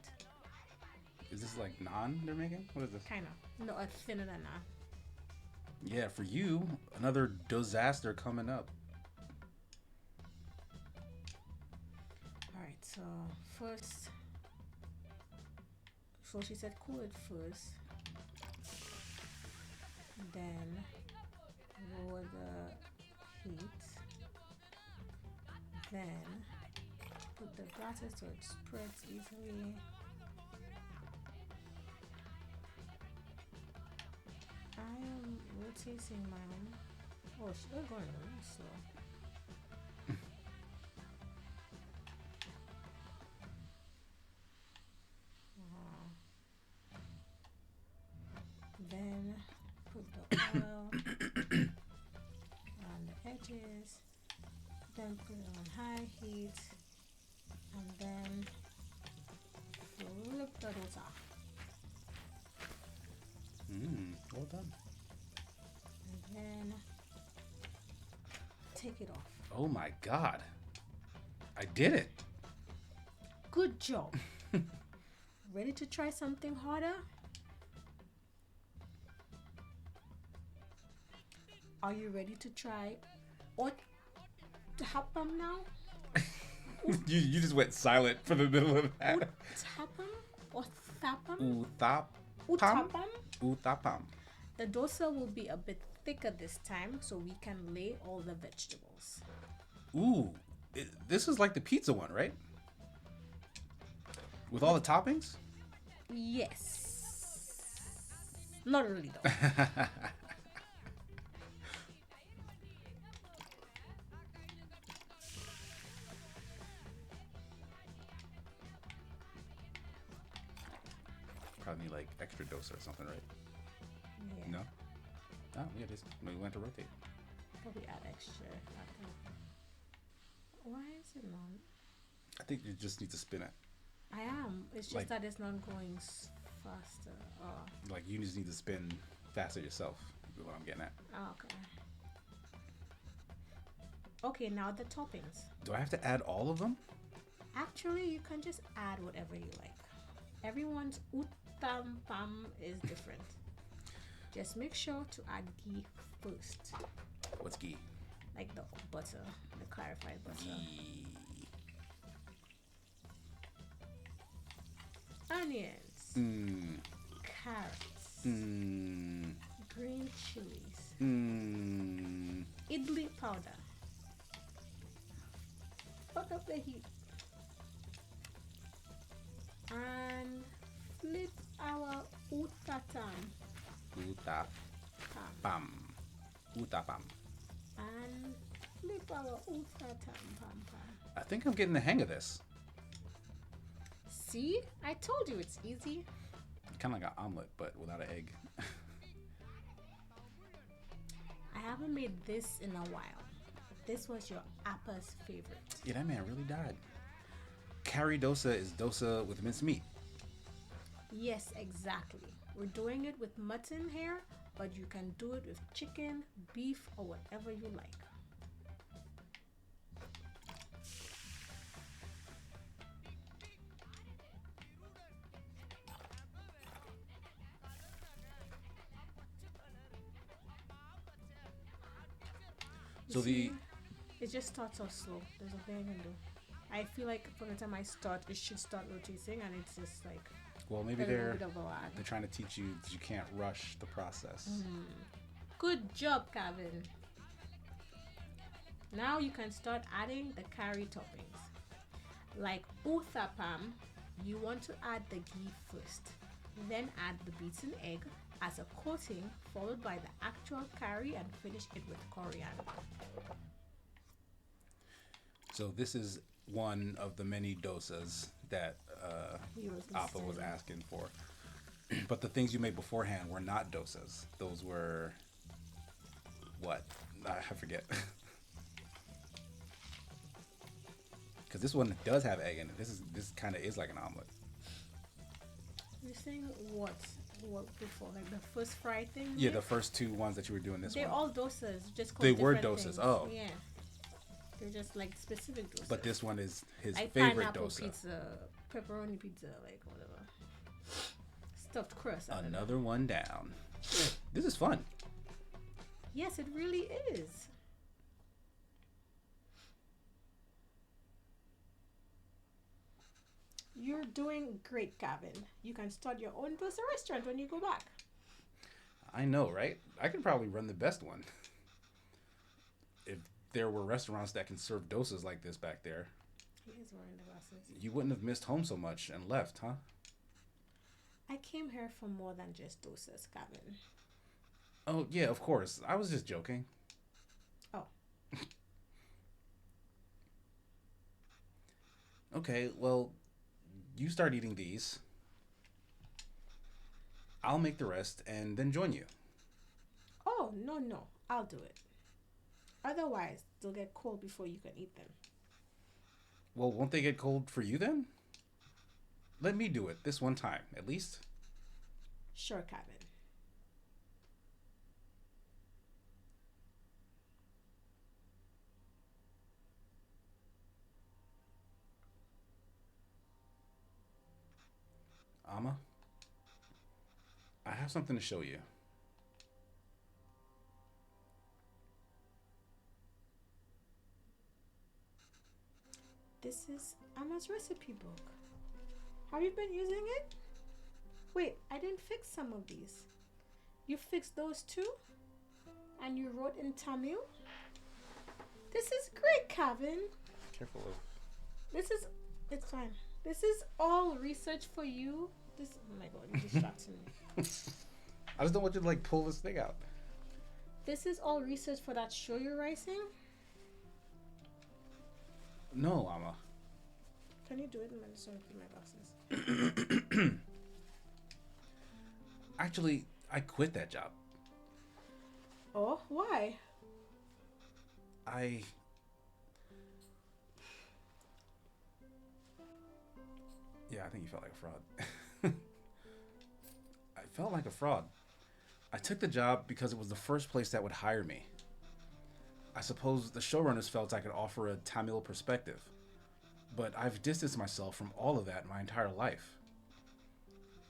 Is this like naan they're making? What is this? Kinda. No, a thinner than that. Yeah, for you, another disaster coming up. Alright, so first, so she said cool it first, then lower the heat, then put the batter so it spreads easily. I am rotating mine. Oh, we're going really slow. Then put the oil on the edges, then put it on high heat, and then flip the dosa. Well done. And then take it off. Oh my god. I did it. Good job. Ready to try something harder? Are you ready to try uthapam now? you just went silent for the middle of that. Uthapam? Uthapam? Uthapam? Uthapam. The dosa will be a bit thicker this time so we can lay all the vegetables. Ooh, this is like the pizza one, right? With all the toppings? Yes. Not really though. Probably need like extra dosa or something, right? Yeah. No? Oh, yeah, it is. We went to rotate. Probably add extra. Why is it not? I think you just need to spin it. I am. It's just Like- that it's not going faster. Oh, Like, you just need to spin faster yourself, is what I'm getting at. okay. Okay, now the toppings. Do I have to add all of them? Actually, you can just add whatever you like. Everyone's uttampam is different. Just make sure to add ghee first. What's ghee? Like the butter, the clarified butter. Ghee. Onions, Mmm. carrots, Mmm. green chilies, Mmm. idli powder. Put up the heat. And flip our uttatam. Uthapam. Uthapam. And flip our uttatam pam pam. I think I'm getting the hang of this. See? I told you it's easy. Kind of like an omelet, but without an egg. I haven't made this in a while. This was your appa's favorite. Yeah, that man really died. Curry dosa is dosa with minced meat. Yes, exactly. We're doing it with mutton here, but you can do it with chicken, beef, or whatever you like. You So see, the it just starts off slow. There's nothing I can do. I feel like from the time I start, it should start rotating, and it's just like well, a maybe little bit of a lag. they're trying to teach you that you can't rush the process. Good job, Kevin. Now you can start adding the curry toppings. Like uthapam, you want to add the ghee first, then add the beaten egg as a coating, followed by the actual curry, and finish it with coriander. So this is one of the many dosas that He was Appa was listed. asking for. But the things you made beforehand were not dosas. Those were what? I forget. Because this one does have egg in it. This kind of is like an omelet. You're saying what? What before? Like the first fry thing? Yeah, the first two ones that you were doing this They're one. all dosas, just called They were different dosas, things. oh. Yeah. They're just like specific dosas. But this one is his like favorite pineapple dosa. pizza, pepperoni pizza, like whatever. Stuffed crust. I don't know. Another one down. This is fun. Yes, it really is. You're doing great, Gavin. You can start your own dosa restaurant when you go back. I know, right? I could probably run the best one. If there were restaurants that can serve dosas like this back there, He is wearing the glasses. you wouldn't have missed home so much and left, huh? I came here for more than just dosas, Gavin. Oh, yeah, of course. I was just joking. Oh. Okay, well, you start eating these. I'll make the rest and then join you. Oh, no. I'll do it. Otherwise, they'll get cold before you can eat them. Well, won't they get cold for you then? Let me do it this one time, at least. Sure, Gavin. Amma, I have something to show you. This is Emma's recipe book. Have you been using it? Wait, I didn't fix some of these. You fixed those too? And you wrote in Tamil? This is great, Kevin. Careful of... It's fine. This is all research for you. Oh my god, you're distracting me. I just don't want you to, like, pull this thing out. This is all research for that show you're writing? No, Amma. Can you do it? I'm just going to put my glasses. Actually, I quit that job. Oh, why? Yeah, I think you felt like a fraud. I felt like a fraud. I took the job because it was the first place that would hire me. I suppose the showrunners felt I could offer a Tamil perspective, but I've distanced myself from all of that my entire life.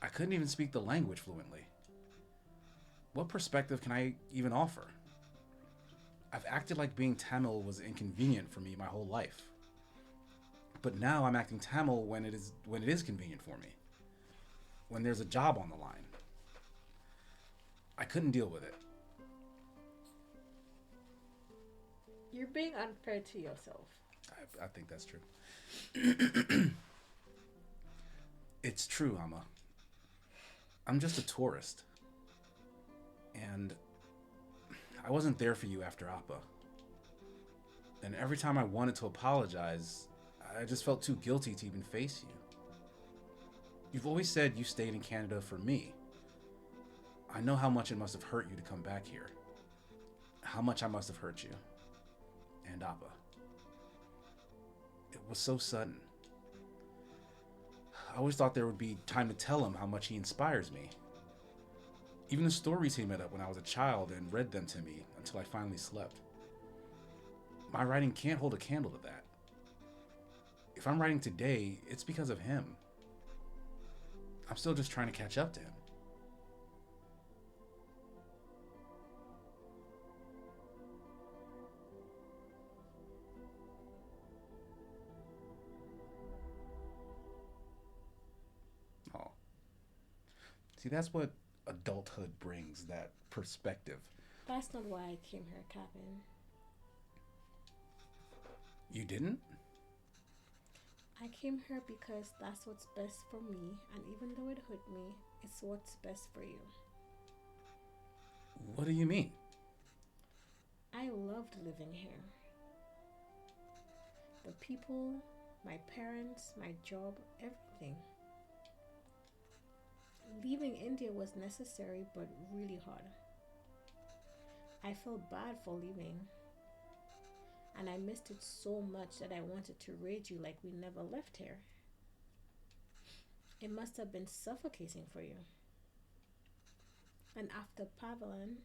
I couldn't even speak the language fluently. What perspective can I even offer? I've acted like being Tamil was inconvenient for me my whole life. But now I'm acting Tamil when it is convenient for me. When there's a job on the line. I couldn't deal with it. You're being unfair to yourself. I think that's true. It's true, Amma. I'm just a tourist. And I wasn't there for you after Appa. And every time I wanted to apologize, I just felt too guilty to even face you. You've always said you stayed in Canada for me. I know how much it must have hurt you to come back here. How much I must have hurt you. And Appa. It was so sudden. I always thought there would be time to tell him how much he inspires me. Even the stories he made up when I was a child and read them to me until I finally slept. My writing can't hold a candle to that. If I'm writing today, it's because of him. I'm still just trying to catch up to him. See, that's what adulthood brings, that perspective. That's not why I came here, Kevin. You didn't? I came here because that's what's best for me, and even though it hurt me, it's what's best for you. What do you mean? I loved living here. The people, my parents, my job, everything. Leaving India was necessary but really hard. I felt bad for leaving, and I missed it so much that I wanted to raid you like we never left here. It must have been suffocating for you. And after Pavilion,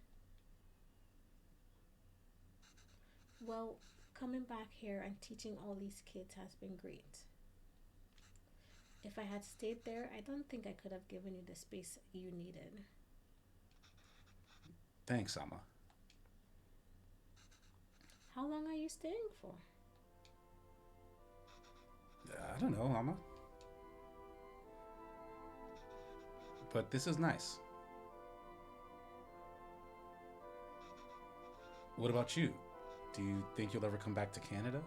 well, coming back here and teaching all these kids has been great. If I had stayed there, I don't think I could have given you the space you needed. Thanks, Amma. How long are you staying for? I don't know, Amma. But this is nice. What about you? Do you think you'll ever come back to Canada?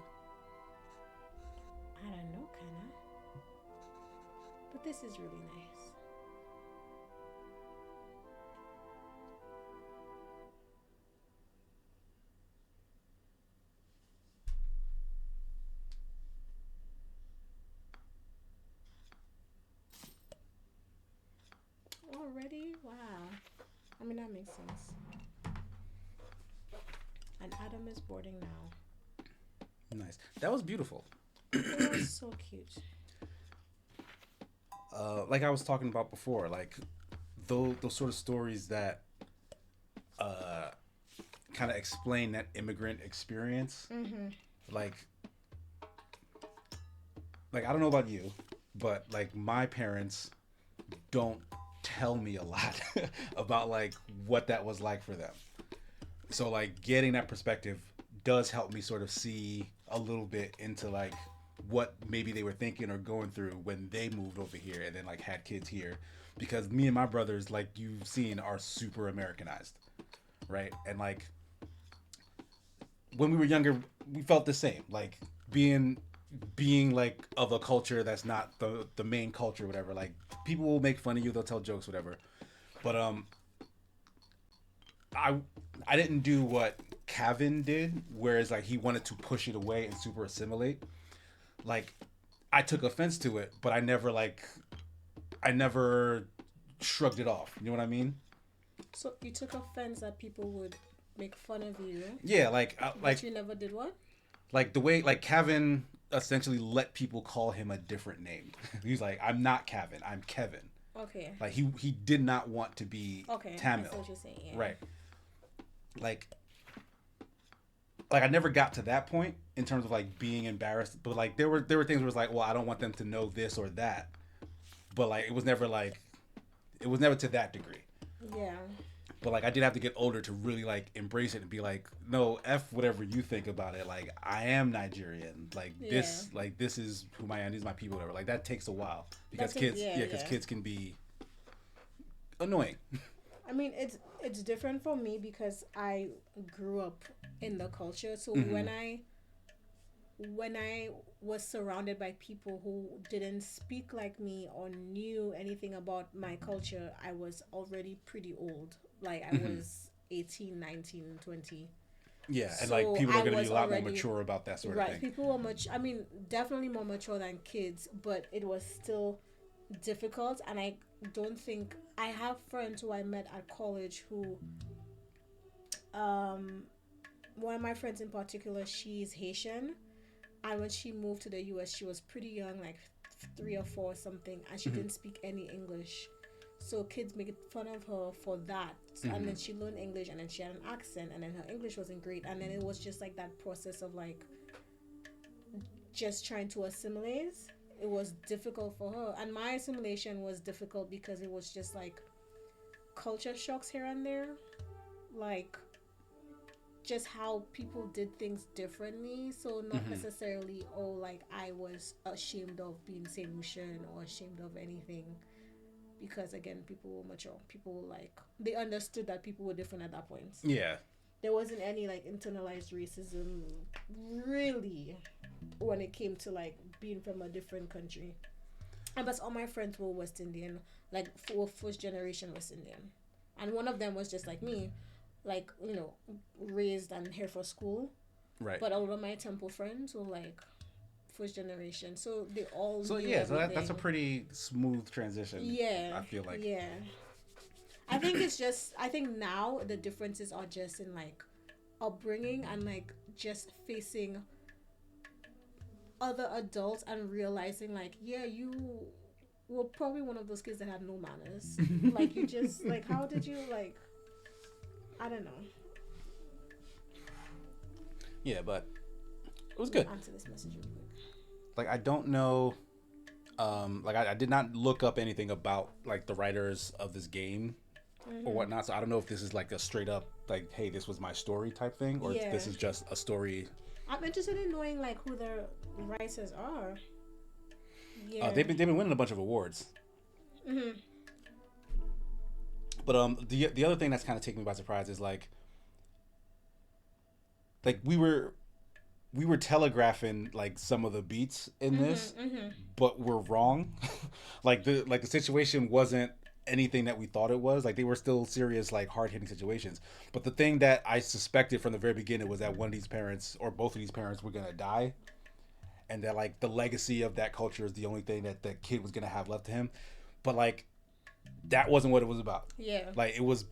I don't know, kinda. But this is really nice. Already? Wow. I mean, that makes sense. And Adam is boarding now. Nice. That was beautiful. It was so cute. Like I was talking about before, like those sort of stories that kind of explain that immigrant experience. Mm-hmm. Like I don't know about you, but like my parents don't tell me a lot about like what that was like for them. So like getting that perspective does help me sort of see a little bit into like what maybe they were thinking or going through when they moved over here and then like had kids here, because me and my brothers, like you've seen, are super Americanized, right? And like when we were younger, we felt the same, like being like of a culture that's not the main culture, whatever. Like people will make fun of you, they'll tell jokes, whatever. But I didn't do what Kevin did, whereas like he wanted to push it away and super assimilate. Like I took offense to it, but I never shrugged it off. You know what I mean? So you took offense that people would make fun of you. Yeah, like But you never did what? like the way like Kevin essentially let people call him a different name. He's like, I'm not Kevin, I'm Kevin. Okay. Like he did not want to be Tamil. That's what you're saying. Yeah. Right. Like I never got to that point in terms of like being embarrassed, but like there were things where it's like, well, I don't want them to know this or that, but like it was never to that degree. Yeah. But like I did have to get older to really like embrace it and be like, no, F whatever you think about it. Like I am Nigerian. Like this is who I am. These are my people. Whatever. Like that takes a while because kids can be annoying. I mean, it's different for me because I grew up in the culture. So when I was surrounded by people who didn't speak like me or knew anything about my culture, I was already pretty old. Like I was 18, 19, 20. Yeah, and So like people are going to be a lot more already- mature about that sort of Right. thing. People were definitely more mature than kids, but it was still difficult. And I don't think I have friends who I met at college who, one of my friends in particular, she's Haitian, and when she moved to the US, she was pretty young, like 3 or 4 or something, and she didn't speak any English. So kids make fun of her for that. And then she learned English, and then she had an accent, and then her English wasn't great, and then it was just like that process of like just trying to assimilate. It was difficult for her, and my assimilation was difficult because it was just like culture shocks here and there, like just how people did things differently. So not necessarily like I was ashamed of being Saint Lucian or ashamed of anything. because again, people were mature. People were like, they understood that people were different at that point. Yeah. There wasn't any like internalized racism really when it came to like being from a different country. And but all my friends were West Indian, like first generation West Indian, and one of them was just like me, like raised and here for school. Right. But a lot of my temple friends were like first generation, so they all so knew yeah, so everything. that's a pretty smooth transition. Yeah, I feel like. Yeah, I think it's just, I think now the differences are just in like upbringing and like just facing other adults and realizing like, yeah, you were probably one of those kids that had no manners. Like you just like, how did you like, I don't know. Yeah, but it was good. Answer this message real quick. Like I don't know, like I did not look up anything about like the writers of this game or whatnot, so I don't know if this is like a straight up like, hey, this was my story type thing, or if this is just a story. I'm interested in knowing like who the writers are. Yeah, they've been winning a bunch of awards. But the other thing that's kind of taking me by surprise is like we were telegraphing like some of the beats in this, but we're wrong. like the situation wasn't anything that we thought it was. Like they were still serious, like hard-hitting situations. But the thing that I suspected from the very beginning was that one of these parents or both of these parents were gonna die, and that like the legacy of that culture is the only thing that the kid was gonna have left to him. But like that wasn't what it was about. Yeah. Like it was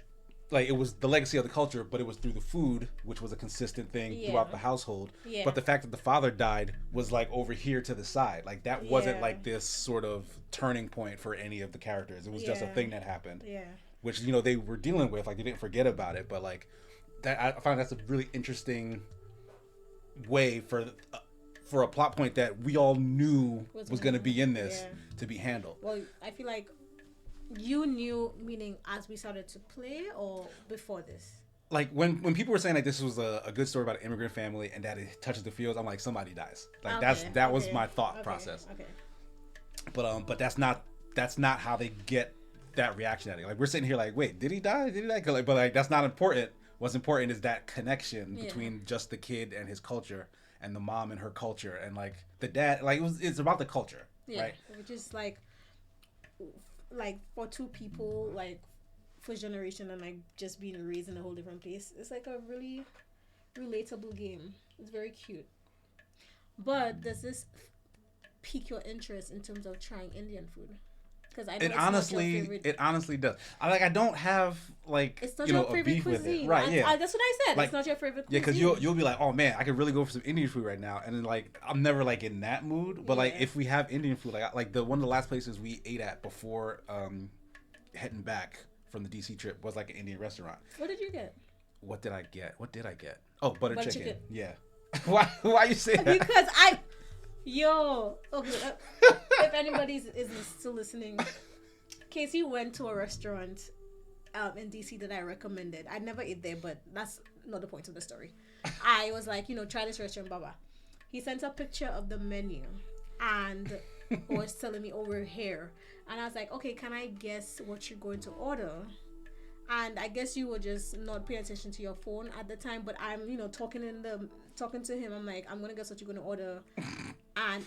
the legacy of the culture, but it was through the food, which was a consistent thing throughout the household. Yeah. But the fact that the father died was like over here to the side. Like that wasn't like this sort of turning point for any of the characters. It was just a thing that happened. Yeah. Which, they were dealing with, like they didn't forget about it, but like that, I find that's a really interesting way for a plot point that we all knew was going to be in this to be handled. Well, I feel like you knew, meaning as we started to play or before this? Like when people were saying like this was a good story about an immigrant family and that it touches the fields, I'm like, somebody dies. Like that was my thought process. Okay. But that's not how they get that reaction at it. Like we're sitting here like, wait, did he die? But like that's not important. What's important is that connection between just the kid and his culture and the mom and her culture and like the dad. Like it's about the culture, right? Which is like for two people like first generation and like just being raised in a whole different place, it's like a really relatable game. It's very cute. But does this pique your interest in terms of trying Indian food? Because I know it honestly does. I don't have like it's not your favorite cuisine. With it. Right? Yeah, that's what I said. Like, it's not your favorite cuisine. Yeah, because you'll be like, oh man, I could really go for some Indian food right now, and then like I'm never like in that mood. But like if we have Indian food, like the one of the last places we ate at before heading back from the DC trip was like an Indian restaurant. What did you get? What did I get? Oh, butter chicken. Yeah. Why you say that? Because okay. If anybody is still listening, Casey went to a restaurant in DC that I recommended. I never ate there, but that's not the point of the story. I was like, try this restaurant, Baba. He sent a picture of the menu and was telling me over here. And I was like, okay, can I guess what you're going to order? And I guess you were just not paying attention to your phone at the time, but I'm, talking to him. I'm like, I'm going to guess what you're going to order. And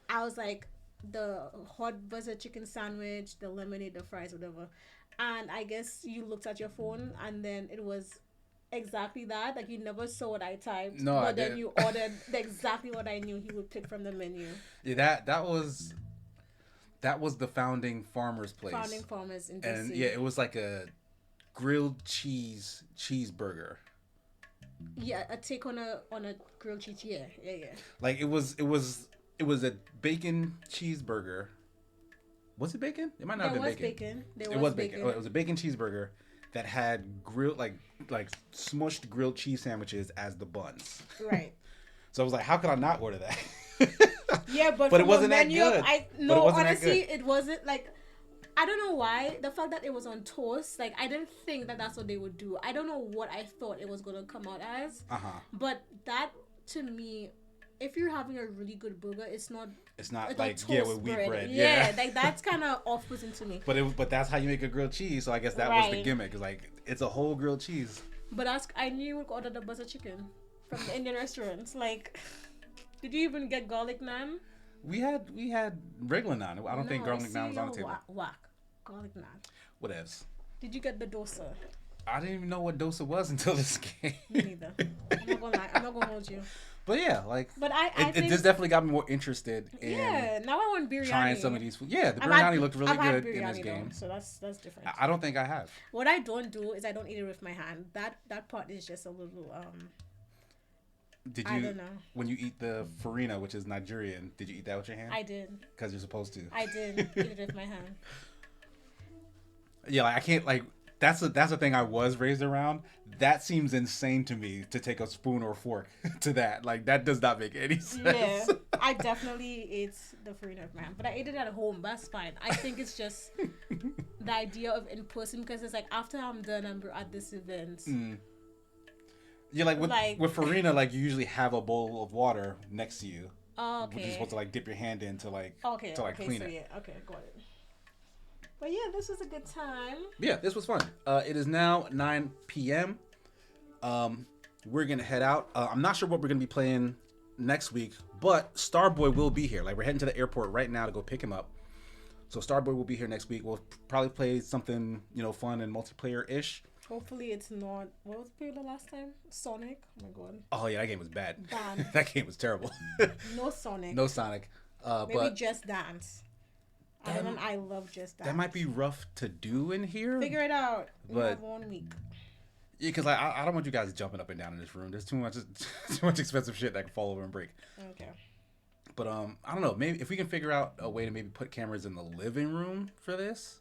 I was like, the hot butter chicken sandwich, the lemonade, the fries, whatever. And I guess you looked at your phone and then it was exactly that. Like you never saw what I typed. No, but then you ordered exactly what I knew he would pick from the menu. Yeah, that was the Founding Farmers place. Founding Farmers in DC. And yeah, it was like a grilled cheeseburger. Yeah, a take on a grilled cheese. Yeah. Like it was a bacon cheeseburger. Was it bacon? It might not have been bacon. It was bacon. Oh, it was a bacon cheeseburger that had grilled like smushed grilled cheese sandwiches as the buns. Right. So I was like, how could I not order that? Yeah, but it wasn't that good. Honestly, it wasn't like. I don't know why. The fact that it was on toast, like I didn't think that that's what they would do. I don't know what I thought it was gonna come out as. But that to me if you're having a really good burger, it's not like toast with wheat bread. Yeah, like that's kind of off-putting to me. But that's how you make a grilled cheese. So I guess that was the gimmick. It's like it's a whole grilled cheese. But I knew you would order the butter chicken from the Indian restaurants. Like, did you even get garlic naan? We had regular naan. I don't think garlic naan was on the table. Whack. Garlic naan. Whatevs. Did you get the dosa? I didn't even know what dosa was until this game. Me neither. I'm not gonna lie. I'm not gonna hold you. But yeah, like. But I think this definitely got me more interested in. Yeah, now I want biryani. Trying some of these food. Yeah, the biryani looked really good in this game. Though, so that's different. I don't think I have. What I don't do is I don't eat it with my hand. That part is just a little Did you? I don't know. When you eat the farina, which is Nigerian, did you eat that with your hand? I did. Because you're supposed to. I did eat it with my hand. Yeah, like I can't like. That's the thing I was raised around. That seems insane to me to take a spoon or fork to that. Like that does not make any sense. Yeah, I definitely ate the farina with my hand, but I ate it at home. That's fine. I think it's just the idea of in person because it's like after I'm done and we're at this event. Mm. Yeah, with farina, like you usually have a bowl of water next to you. Oh, okay. You're supposed to like dip your hand in to like clean it. Yeah, okay, got it. But yeah, this was a good time. Yeah, this was fun. It is now 9 p.m. We're gonna head out. I'm not sure what we're gonna be playing next week, but Starboy will be here. Like we're heading to the airport right now to go pick him up. So Starboy will be here next week. We'll probably play something fun and multiplayer-ish. Hopefully it's not. What was the last time? Sonic. Oh my god. Oh yeah, that game was bad. Banned. That game was terrible. No Sonic. No Sonic. Maybe but Just Dance. I love Just Dance. That might be rough to do in here. Figure it out. We have 1 week. Yeah, because I don't want you guys jumping up and down in this room. There's too much expensive shit that can fall over and break. Okay. But I don't know. Maybe if we can figure out a way to maybe put cameras in the living room for this.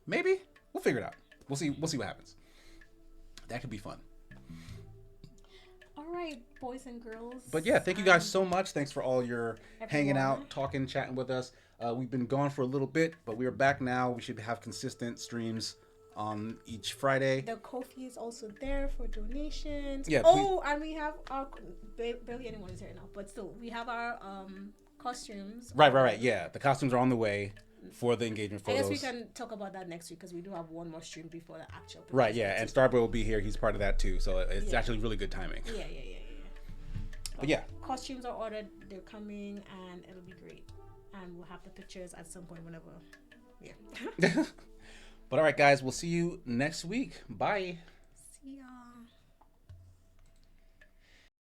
Maybe we'll figure it out. We'll see what happens. That could be fun. All right, boys and girls. But yeah, thank you guys so much. Thanks for all your hanging out, talking, chatting with us. We've been gone for a little bit, but we are back now. We should have consistent streams on each Friday. The Ko-fi is also there for donations. Yeah. And we have our barely anyone is here now, but still we have our costumes. Right. Yeah, the costumes are on the way for the engagement photos. I guess we can talk about that next week because we do have one more stream before the actual. Right. Yeah, and Starboy will be here. He's part of that too, so it's actually really good timing. Yeah. But yeah, costumes are ordered. They're coming, and it'll be great. And we'll have the pictures at some point whenever. Yeah. But all right, guys, we'll see you next week. Bye. See ya.